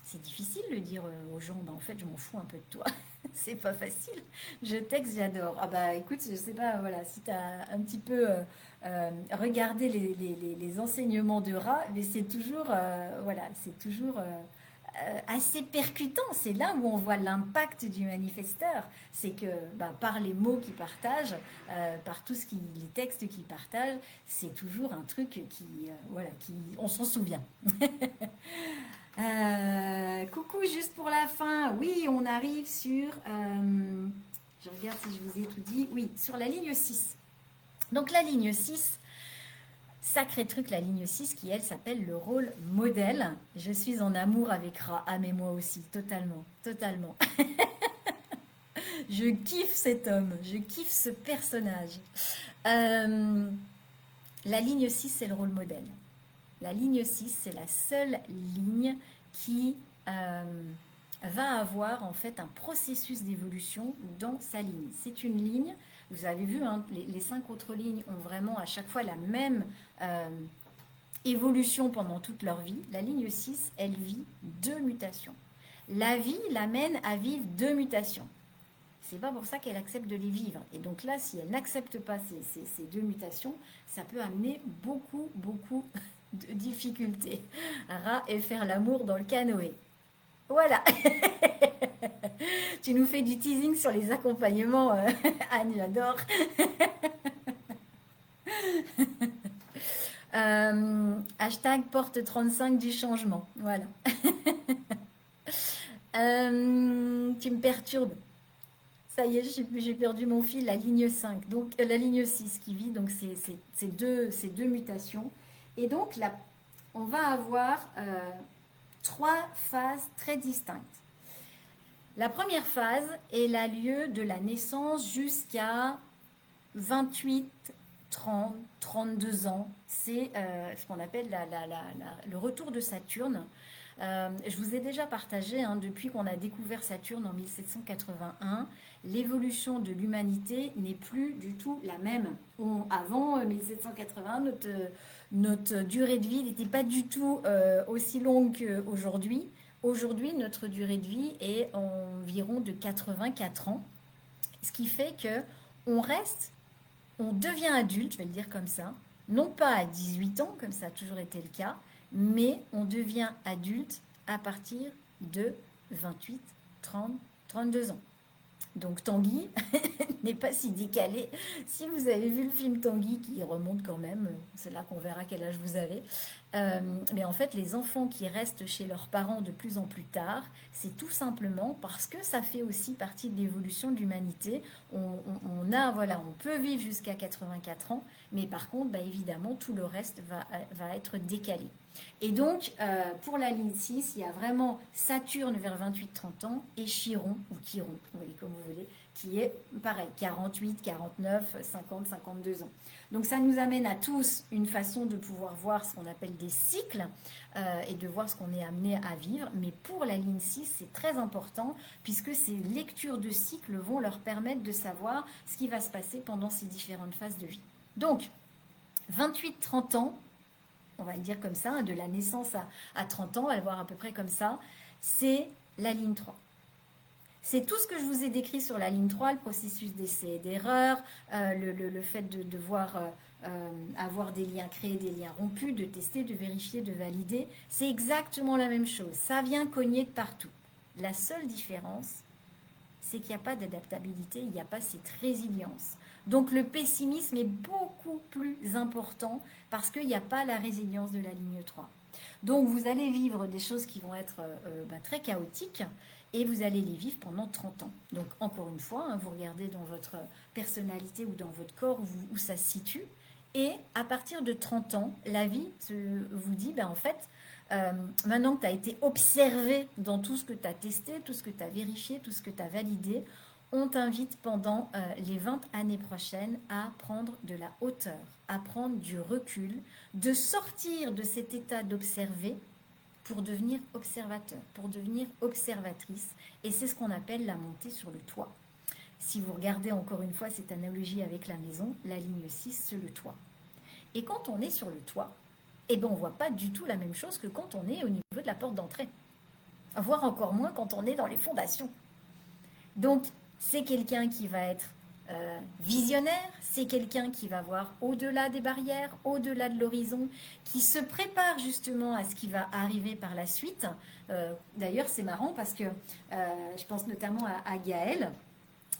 c'est difficile de dire aux gens, bah en fait, je m'en fous un peu de toi. C'est pas facile. Je texte, j'adore. Ah bah écoute, je sais pas, voilà, si tu as un petit peu regardé les enseignements de Ra, mais c'est toujours, voilà, c'est toujours assez percutant. C'est là où on voit l'impact du manifesteur. C'est que bah, par les mots qu'il partage, par tout ce qui, les textes qu'il partage, c'est toujours un truc qui, voilà, qui, on s'en souvient. Coucou, juste pour la fin. Oui, on arrive sur. Je regarde si je vous ai tout dit. Oui, sur la ligne 6. Donc, la ligne 6, sacré truc, la ligne 6 qui, elle, s'appelle le rôle modèle. Je suis en amour avec Ra. Ah, mais moi aussi, totalement. Totalement. Je kiffe cet homme. Je kiffe ce personnage. Euh, la ligne 6, c'est le rôle modèle. La ligne 6, c'est la seule ligne qui va avoir en fait un processus d'évolution dans sa ligne. C'est une ligne, vous avez vu, hein, les 5 autres lignes ont vraiment à chaque fois la même évolution pendant toute leur vie. La ligne 6, elle vit 2 mutations. La vie l'amène à vivre 2 mutations. C'est pas pour ça qu'elle accepte de les vivre. Et donc là, si elle n'accepte pas ces 2 mutations, ça peut amener beaucoup, beaucoup de difficultés. Ra et faire l'amour dans le canoë. Voilà. Tu nous fais du teasing sur les accompagnements, Anne, j'adore. Hashtag porte 35 du changement. Voilà. Tu me perturbes. Ça y est, j'ai perdu mon fil, la ligne 5. Donc, la ligne 6 qui vit, donc ces deux mutations. Et donc, là, on va avoir 3 phases très distinctes. La première phase, elle a lieu de la naissance jusqu'à 28, 30, 32 ans. C'est ce qu'on appelle le retour de Saturne. Je vous ai déjà partagé, hein, depuis qu'on a découvert Saturne en 1781, l'évolution de l'humanité n'est plus du tout la même. Avant 1781, notre durée de vie n'était pas du tout aussi longue qu'aujourd'hui. Aujourd'hui, notre durée de vie est environ de 84 ans, ce qui fait que on devient adulte, je vais le dire comme ça, non pas à 18 ans, comme ça a toujours été le cas, mais on devient adulte à partir de 28, 30, 32 ans. Donc Tanguy n'est pas si décalé. Si vous avez vu le film Tanguy, qui remonte quand même, c'est là qu'on verra quel âge vous avez. Mais en fait, les enfants qui restent chez leurs parents de plus en plus tard, c'est tout simplement parce que ça fait aussi partie de l'évolution de l'humanité. Voilà, on peut vivre jusqu'à 84 ans, mais par contre, bah, évidemment, tout le reste va être décalé. Et donc, pour la ligne 6, il y a vraiment Saturne vers 28-30 ans et Chiron, ou Chiron, vous voyez comme vous voulez, qui est pareil, 48, 49, 50, 52 ans. Donc ça nous amène à tous une façon de pouvoir voir ce qu'on appelle des cycles et de voir ce qu'on est amené à vivre. Mais pour la ligne 6, c'est très important puisque ces lectures de cycles vont leur permettre de savoir ce qui va se passer pendant ces différentes phases de vie. Donc, 28-30 ans, on va le dire comme ça, hein, de la naissance à 30 ans, on va le voir à peu près comme ça, c'est la ligne 3. C'est tout ce que je vous ai décrit sur la ligne 3, le processus d'essai et d'erreur, le fait de devoir avoir des liens, créer des liens rompus, de tester, de vérifier, de valider. C'est exactement la même chose. Ça vient cogner de partout. La seule différence, c'est qu'il n'y a pas d'adaptabilité, il n'y a pas cette résilience. Donc le pessimisme est beaucoup plus important parce qu'il n'y a pas la résilience de la ligne 3. Donc vous allez vivre des choses qui vont être très chaotiques et vous allez les vivre pendant 30 ans. Donc encore une fois, hein, vous regardez dans votre personnalité ou dans votre corps où ça se situe. Et à partir de 30 ans, la vie vous dit, en fait, maintenant que tu as été observé dans tout ce que tu as testé, tout ce que tu as vérifié, tout ce que tu as validé, on t'invite pendant les 20 années prochaines à prendre de la hauteur, à prendre du recul, de sortir de cet état d'observer pour devenir observateur, pour devenir observatrice. Et c'est ce qu'on appelle la montée sur le toit. Si vous regardez encore une fois cette analogie avec la maison, la ligne 6, c'est le toit. Et quand on est sur le toit, eh ben on ne voit pas du tout la même chose que quand on est au niveau de la porte d'entrée. Voire encore moins quand on est dans les fondations. Donc, c'est quelqu'un qui va être visionnaire, c'est quelqu'un qui va voir au-delà des barrières, au-delà de l'horizon, qui se prépare justement à ce qui va arriver par la suite. D'ailleurs, c'est marrant parce que je pense notamment à Gaëlle,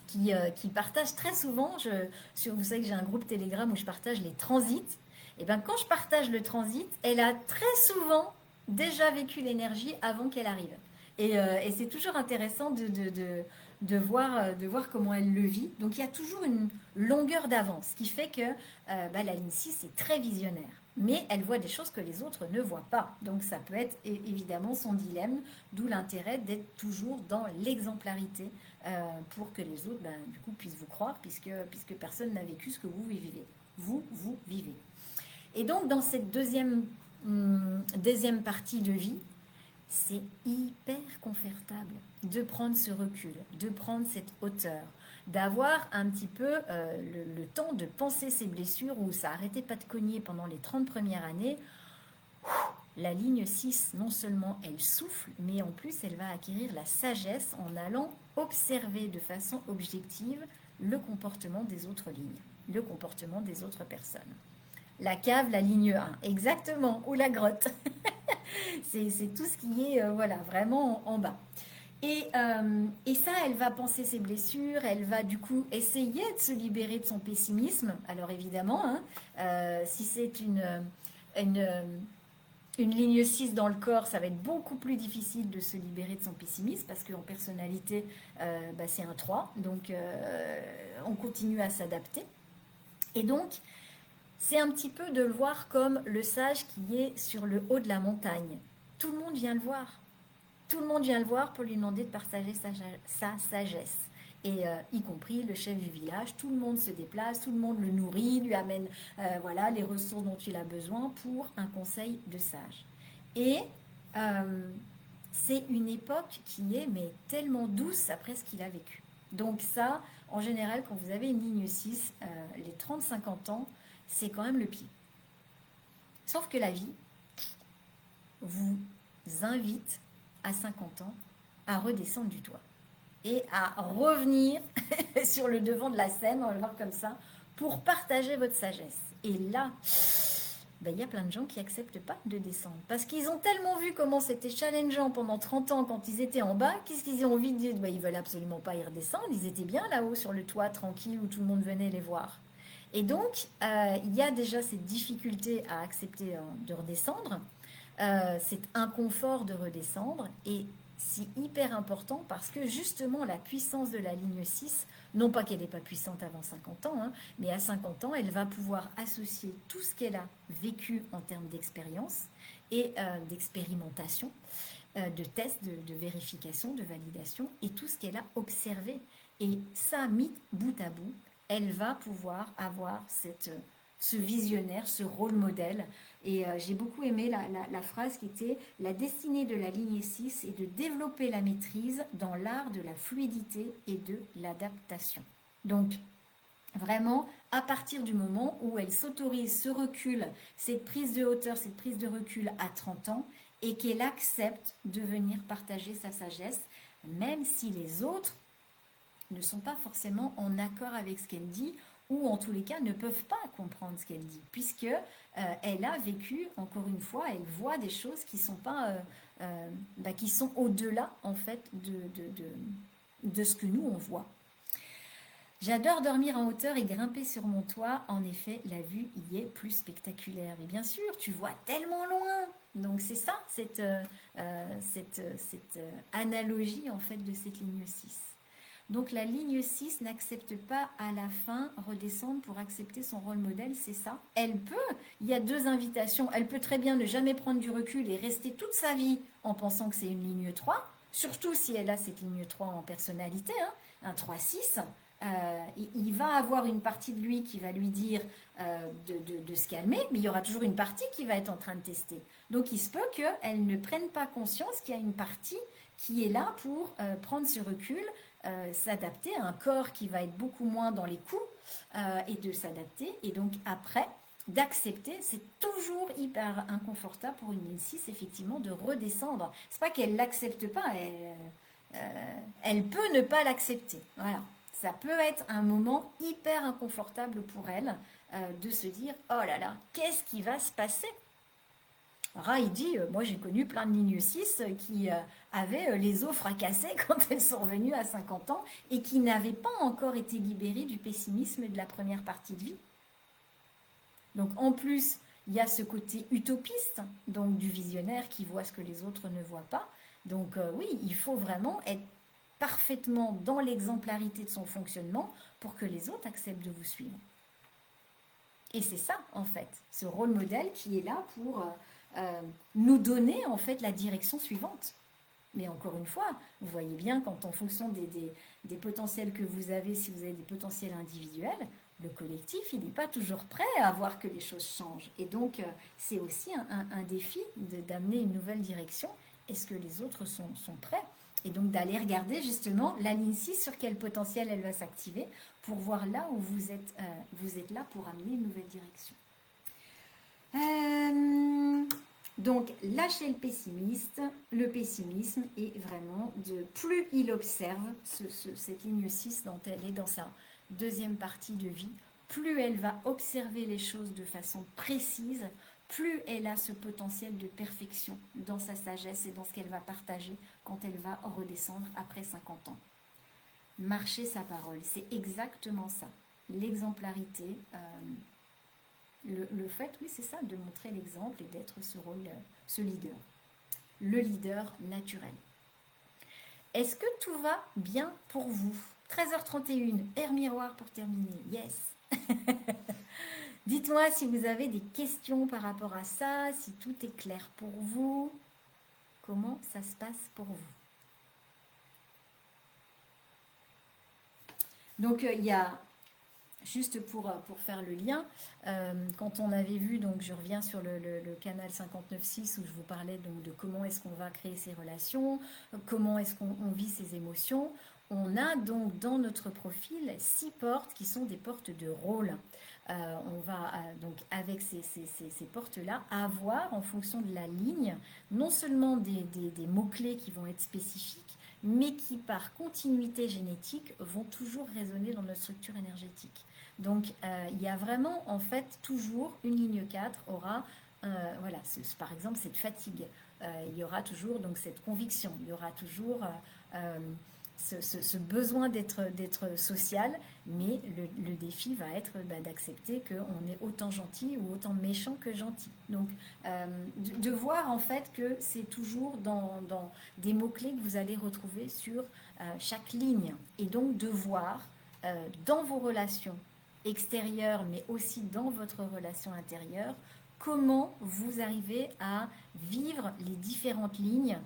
qui partage très souvent, vous savez que j'ai un groupe Telegram où je partage les transits, et bien quand je partage le transit, elle a très souvent déjà vécu l'énergie avant qu'elle arrive. Et c'est toujours intéressant de voir comment elle le vit. Donc il y a toujours une longueur d'avance, ce qui fait que la ligne 6 est très visionnaire. Mais elle voit des choses que les autres ne voient pas. Donc ça peut être évidemment son dilemme, d'où l'intérêt d'être toujours dans l'exemplarité pour que les autres du coup puissent vous croire, puisque personne n'a vécu ce que vous vivez. Vous vivez. Et donc dans cette deuxième partie de vie, c'est hyper confortable de prendre ce recul, de prendre cette hauteur, d'avoir un petit peu le temps de penser ses blessures où ça n'arrêtait pas de cogner pendant les 30 premières années. La ligne 6, non seulement elle souffle, mais en plus elle va acquérir la sagesse en allant observer de façon objective le comportement des autres lignes, le comportement des autres personnes. La cave, la ligne 1, exactement, ou la grotte. c'est tout ce qui est vraiment en bas. Et ça, elle va penser ses blessures, elle va du coup essayer de se libérer de son pessimisme. Alors évidemment, si c'est une ligne 6 dans le corps, ça va être beaucoup plus difficile de se libérer de son pessimisme parce qu'en personnalité, c'est un 3. Donc on continue à s'adapter. Et donc, c'est un petit peu de le voir comme le sage qui est sur le haut de la montagne. Tout le monde vient le voir. Tout le monde vient le voir pour lui demander de partager sa sagesse. Et y compris le chef du village, tout le monde se déplace, tout le monde le nourrit, lui amène les ressources dont il a besoin pour un conseil de sage. Et c'est une époque qui est tellement douce après ce qu'il a vécu. Donc ça, en général, quand vous avez une ligne 6, les 30-50 ans, c'est quand même le pied. Sauf que la vie vous invite à 50 ans à redescendre du toit et à revenir sur le devant de la scène, on va le voir comme ça, pour partager votre sagesse. Et là, il y a plein de gens qui n'acceptent pas de descendre parce qu'ils ont tellement vu comment c'était challengeant pendant 30 ans quand ils étaient en bas, qu'est-ce qu'ils ont envie de dire? Ils veulent absolument pas y redescendre, ils étaient bien là-haut sur le toit, tranquille, où tout le monde venait les voir. Et donc, il y a déjà cette difficulté à accepter de redescendre, cet inconfort de redescendre, et c'est hyper important parce que justement la puissance de la ligne 6, non pas qu'elle n'est pas puissante avant 50 ans, mais à 50 ans, elle va pouvoir associer tout ce qu'elle a vécu en termes d'expérience et d'expérimentation, de tests, de vérification, de validation, et tout ce qu'elle a observé. Et ça, mis bout à bout, elle va pouvoir avoir ce visionnaire, ce rôle modèle. Et j'ai beaucoup aimé la phrase qui était « La destinée de la ligne 6 est de développer la maîtrise dans l'art de la fluidité et de l'adaptation. » Donc, vraiment, à partir du moment où elle s'autorise ce recul, cette prise de hauteur, cette prise de recul à 30 ans, et qu'elle accepte de venir partager sa sagesse, même si les autres ne sont pas forcément en accord avec ce qu'elle dit, ou en tous les cas ne peuvent pas comprendre ce qu'elle dit, puisque elle a vécu, encore une fois, elle voit des choses qui sont pas, qui sont au-delà en fait de ce que nous on voit. J'adore dormir en hauteur et grimper sur mon toit. En effet, la vue y est plus spectaculaire. Et bien sûr, tu vois tellement loin. Donc c'est ça, cette analogie en fait de cette ligne 6. Donc la ligne 6 n'accepte pas à la fin redescendre pour accepter son rôle modèle, c'est ça. Elle peut, il y a deux invitations, elle peut très bien ne jamais prendre du recul et rester toute sa vie en pensant que c'est une ligne 3, Surtout si elle a cette ligne 3 en personnalité, hein, un 3-6, il va avoir une partie de lui qui va lui dire de se calmer, mais il y aura toujours une partie qui va être en train de tester. Donc il se peut qu'elle ne prenne pas conscience qu'il y a une partie qui est là pour prendre ce recul, s'adapter à un corps qui va être beaucoup moins dans les coups et de s'adapter. Et donc après, d'accepter, c'est toujours hyper inconfortable pour une ligne 6, effectivement, de redescendre. C'est pas qu'elle l'accepte pas, elle peut ne pas l'accepter. Voilà. Ça peut être un moment hyper inconfortable pour elle de se dire, oh là là, qu'est-ce qui va se passer? Ra, il dit, moi j'ai connu plein de lignes 6 qui avaient les os fracassés quand elles sont revenues à 50 ans et qui n'avaient pas encore été libérées du pessimisme de la première partie de vie. Donc en plus, il y a ce côté utopiste, donc du visionnaire qui voit ce que les autres ne voient pas. Donc oui, il faut vraiment être parfaitement dans l'exemplarité de son fonctionnement pour que les autres acceptent de vous suivre. Et c'est ça, en fait, ce rôle modèle qui est là pour nous donner, en fait, la direction suivante. Mais encore une fois, vous voyez bien quand en fonction des potentiels que vous avez, si vous avez des potentiels individuels, le collectif, il n'est pas toujours prêt à voir que les choses changent. Et donc, c'est aussi un défi d'amener une nouvelle direction. Est-ce que les autres sont prêts? Et donc, d'aller regarder justement la ligne 6, sur quel potentiel elle va s'activer, pour voir là où vous êtes là pour amener une nouvelle direction. Donc, lâcher le pessimisme est vraiment de plus il observe cette ligne 6 dont elle est dans sa deuxième partie de vie, plus elle va observer les choses de façon précise, plus elle a ce potentiel de perfection dans sa sagesse et dans ce qu'elle va partager quand elle va redescendre après 50 ans. Marcher sa parole, c'est exactement ça. L'exemplarité, le fait, oui, c'est ça, de montrer l'exemple et d'être ce rôle, ce leader. Le leader naturel. Est-ce que tout va bien pour vous? 13h31, air miroir pour terminer. Yes. Dites-moi si vous avez des questions par rapport à ça, si tout est clair pour vous. Comment ça se passe pour vous? Donc, il y a, juste pour faire le lien, quand on avait vu, donc je reviens sur le canal 59.6 où je vous parlais donc de comment est-ce qu'on va créer ces relations, comment est-ce qu'on vit ses émotions. On a donc dans notre profil 6 portes qui sont des portes de rôle. On va donc avec ces portes-là avoir en fonction de la ligne non seulement des mots-clés qui vont être spécifiques, mais qui par continuité génétique vont toujours résonner dans notre structure énergétique. Donc il y a vraiment en fait toujours une ligne 4 aura voilà, par exemple cette fatigue, il y aura toujours donc cette conviction, il y aura toujours ce besoin d'être social, mais le défi va être d'accepter qu'on est autant gentil ou autant méchant que gentil. Donc, de voir en fait que c'est toujours dans des mots-clés que vous allez retrouver sur chaque ligne. Et donc, de voir dans vos relations extérieures, mais aussi dans votre relation intérieure, comment vous arrivez à vivre les différentes lignes.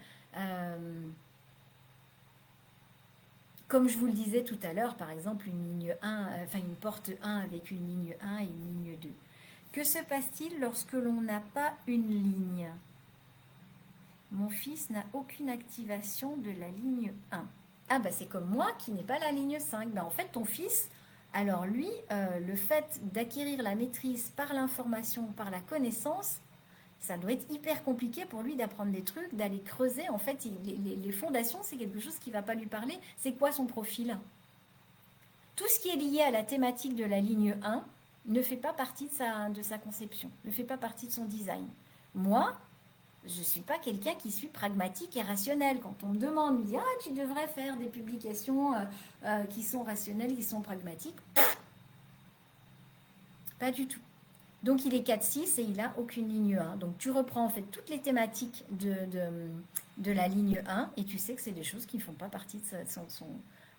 Comme je vous le disais tout à l'heure, par exemple, une ligne 1, enfin une porte 1 avec une ligne 1 et une ligne 2. Que se passe-t-il lorsque l'on n'a pas une ligne? Mon fils n'a aucune activation de la ligne 1. Ah bah c'est comme moi qui n'ai pas la ligne 5. Bah en fait ton fils, alors lui, le fait d'acquérir la maîtrise par l'information, par la connaissance, ça doit être hyper compliqué pour lui d'apprendre des trucs, d'aller creuser. En fait, les fondations, c'est quelque chose qui ne va pas lui parler. C'est quoi son profil? Tout ce qui est lié à la thématique de la ligne 1 ne fait pas partie de sa conception, ne fait pas partie de son design. Moi, je ne suis pas quelqu'un qui suis pragmatique et rationnel. Quand on me demande, on me dit « Ah, tu devrais faire des publications qui sont rationnelles, qui sont pragmatiques. » Pas du tout. Donc il est 4-6 et il n'a aucune ligne 1. Donc tu reprends en fait toutes les thématiques de la ligne 1 et tu sais que c'est des choses qui ne font pas partie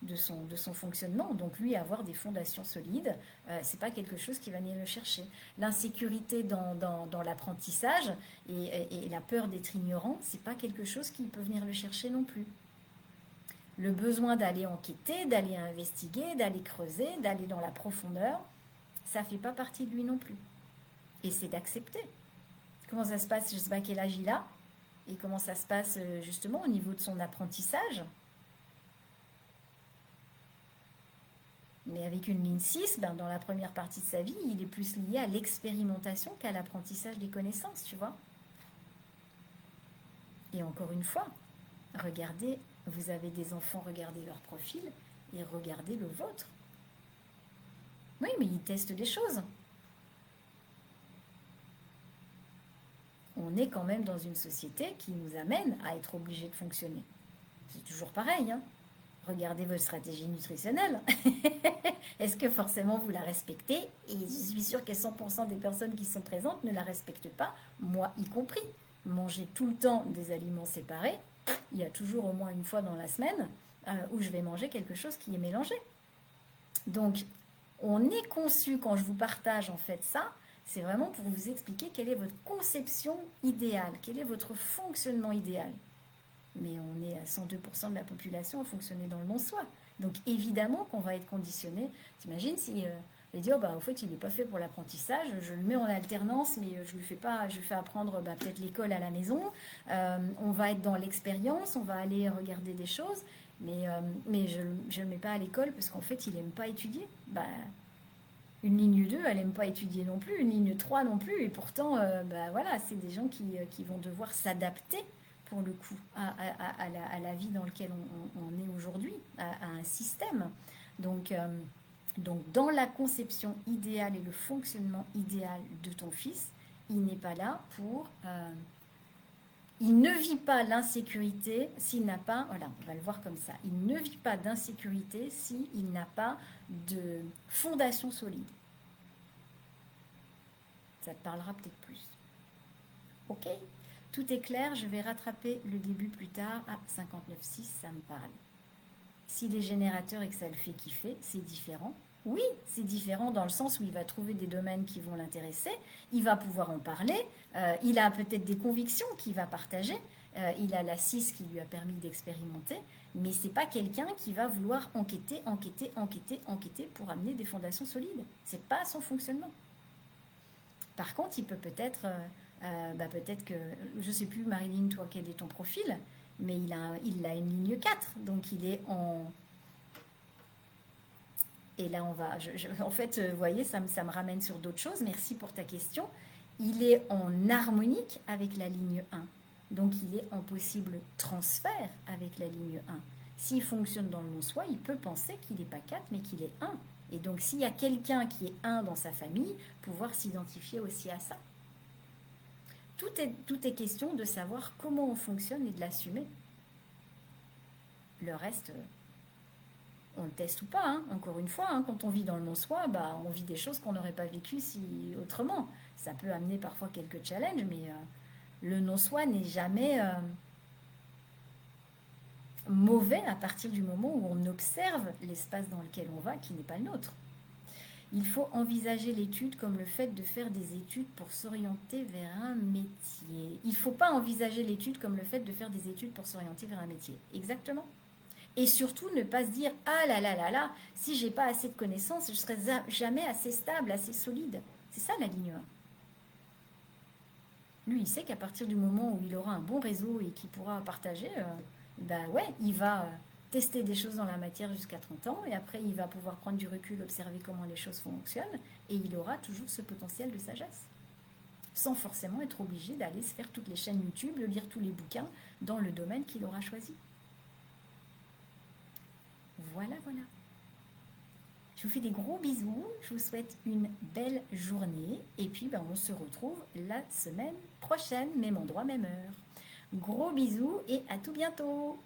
de son fonctionnement. Donc lui, avoir des fondations solides, c'est pas quelque chose qui va venir le chercher. L'insécurité dans l'apprentissage et la peur d'être ignorant, c'est pas quelque chose qui peut venir le chercher non plus. le besoin d'aller enquêter, d'aller investiguer, d'aller creuser, d'aller dans la profondeur, ça ne fait pas partie de lui non plus. Et c'est d'accepter. Comment ça se passe? Je ne sais pas quel âge il a, et comment ça se passe justement au niveau de son apprentissage. Mais avec une ligne 6, ben, dans la première partie de sa vie, il est plus lié à l'expérimentation qu'à l'apprentissage des connaissances, tu vois. Et encore une fois, regardez, vous avez des enfants, regardez leur profil et regardez le vôtre. Oui, mais ils testent des choses. On est quand même dans une société qui nous amène à être obligés de fonctionner. C'est toujours pareil, hein. Regardez votre stratégie nutritionnelle. Est-ce que forcément vous la respectez? Et je suis sûre que 100% des personnes qui sont présentes ne la respectent pas, moi y compris. Manger tout le temps des aliments séparés, il y a toujours au moins une fois dans la semaine où je vais manger quelque chose qui est mélangé. Donc, on est conçu, quand je vous partage en fait ça, c'est vraiment pour vous expliquer quelle est votre conception idéale, quel est votre fonctionnement idéal. Mais on est à 102% de la population à fonctionner dans le non-soi. Donc évidemment qu'on va être conditionné. T'imagines si il dit, oh bah au fait il n'est pas fait pour l'apprentissage, je le mets en alternance, mais je lui fais pas, je lui fais apprendre peut-être l'école à la maison. On va être dans l'expérience, on va aller regarder des choses, mais je ne le mets pas à l'école parce qu'en fait il n'aime pas étudier. Bah, une ligne 2, elle n'aime pas étudier non plus, une ligne 3 non plus, et pourtant, bah, voilà, c'est des gens qui vont devoir s'adapter pour le coup à la vie dans laquelle on est aujourd'hui, à un système. Donc, dans la conception idéale et le fonctionnement idéal de ton fils, il n'est pas là pour... il ne vit pas l'insécurité s'il n'a pas... Voilà, on va le voir comme ça. Il ne vit pas d'insécurité s'il n'a pas de fondation solide. Ça te parlera peut-être plus. Ok? Tout est clair, je vais rattraper le début plus tard. Ah, 59.6, ça me parle. S'il est générateur et que ça le fait kiffer, c'est différent. Oui, c'est différent dans le sens où il va trouver des domaines qui vont l'intéresser, il va pouvoir en parler, il a peut-être des convictions qu'il va partager, il a la 6 qui lui a permis d'expérimenter, mais c'est pas quelqu'un qui va vouloir enquêter pour amener des fondations solides. C'est pas son fonctionnement. Par contre, il peut peut-être, peut-être que, je sais plus Marilyn, toi quel est ton profil, mais il a une ligne 4, donc il est en... Et là, on va... en fait, vous voyez, ça me ramène sur d'autres choses. Merci pour ta question. Il est en harmonique avec la ligne 1. Donc, il est en possible transfert avec la ligne 1. S'il fonctionne dans le non-soi, il peut penser qu'il n'est pas 4, mais qu'il est 1. Et donc, s'il y a quelqu'un qui est 1 dans sa famille, pouvoir s'identifier aussi à ça. Tout est question de savoir comment on fonctionne et de l'assumer. Le reste... on le teste ou pas, hein. Encore une fois, hein, quand on vit dans le non-soi, on vit des choses qu'on n'aurait pas vécues si autrement. Ça peut amener parfois quelques challenges, mais le non-soi n'est jamais mauvais à partir du moment où on observe l'espace dans lequel on va, qui n'est pas le nôtre. Il faut envisager l'étude comme le fait de faire des études pour s'orienter vers un métier. Il ne faut pas envisager l'étude comme le fait de faire des études pour s'orienter vers un métier. Exactement. Et surtout, ne pas se dire « Ah là là là là, si j'ai pas assez de connaissances, je ne serai jamais assez stable, assez solide. » C'est ça la ligne 1. Lui, il sait qu'à partir du moment où il aura un bon réseau et qu'il pourra partager, il va tester des choses dans la matière jusqu'à 30 ans et après, il va pouvoir prendre du recul, observer comment les choses fonctionnent et il aura toujours ce potentiel de sagesse. Sans forcément être obligé d'aller se faire toutes les chaînes YouTube, de lire tous les bouquins dans le domaine qu'il aura choisi. Voilà. Je vous fais des gros bisous, je vous souhaite une belle journée et puis on se retrouve la semaine prochaine, même endroit, même heure. Gros bisous et à tout bientôt.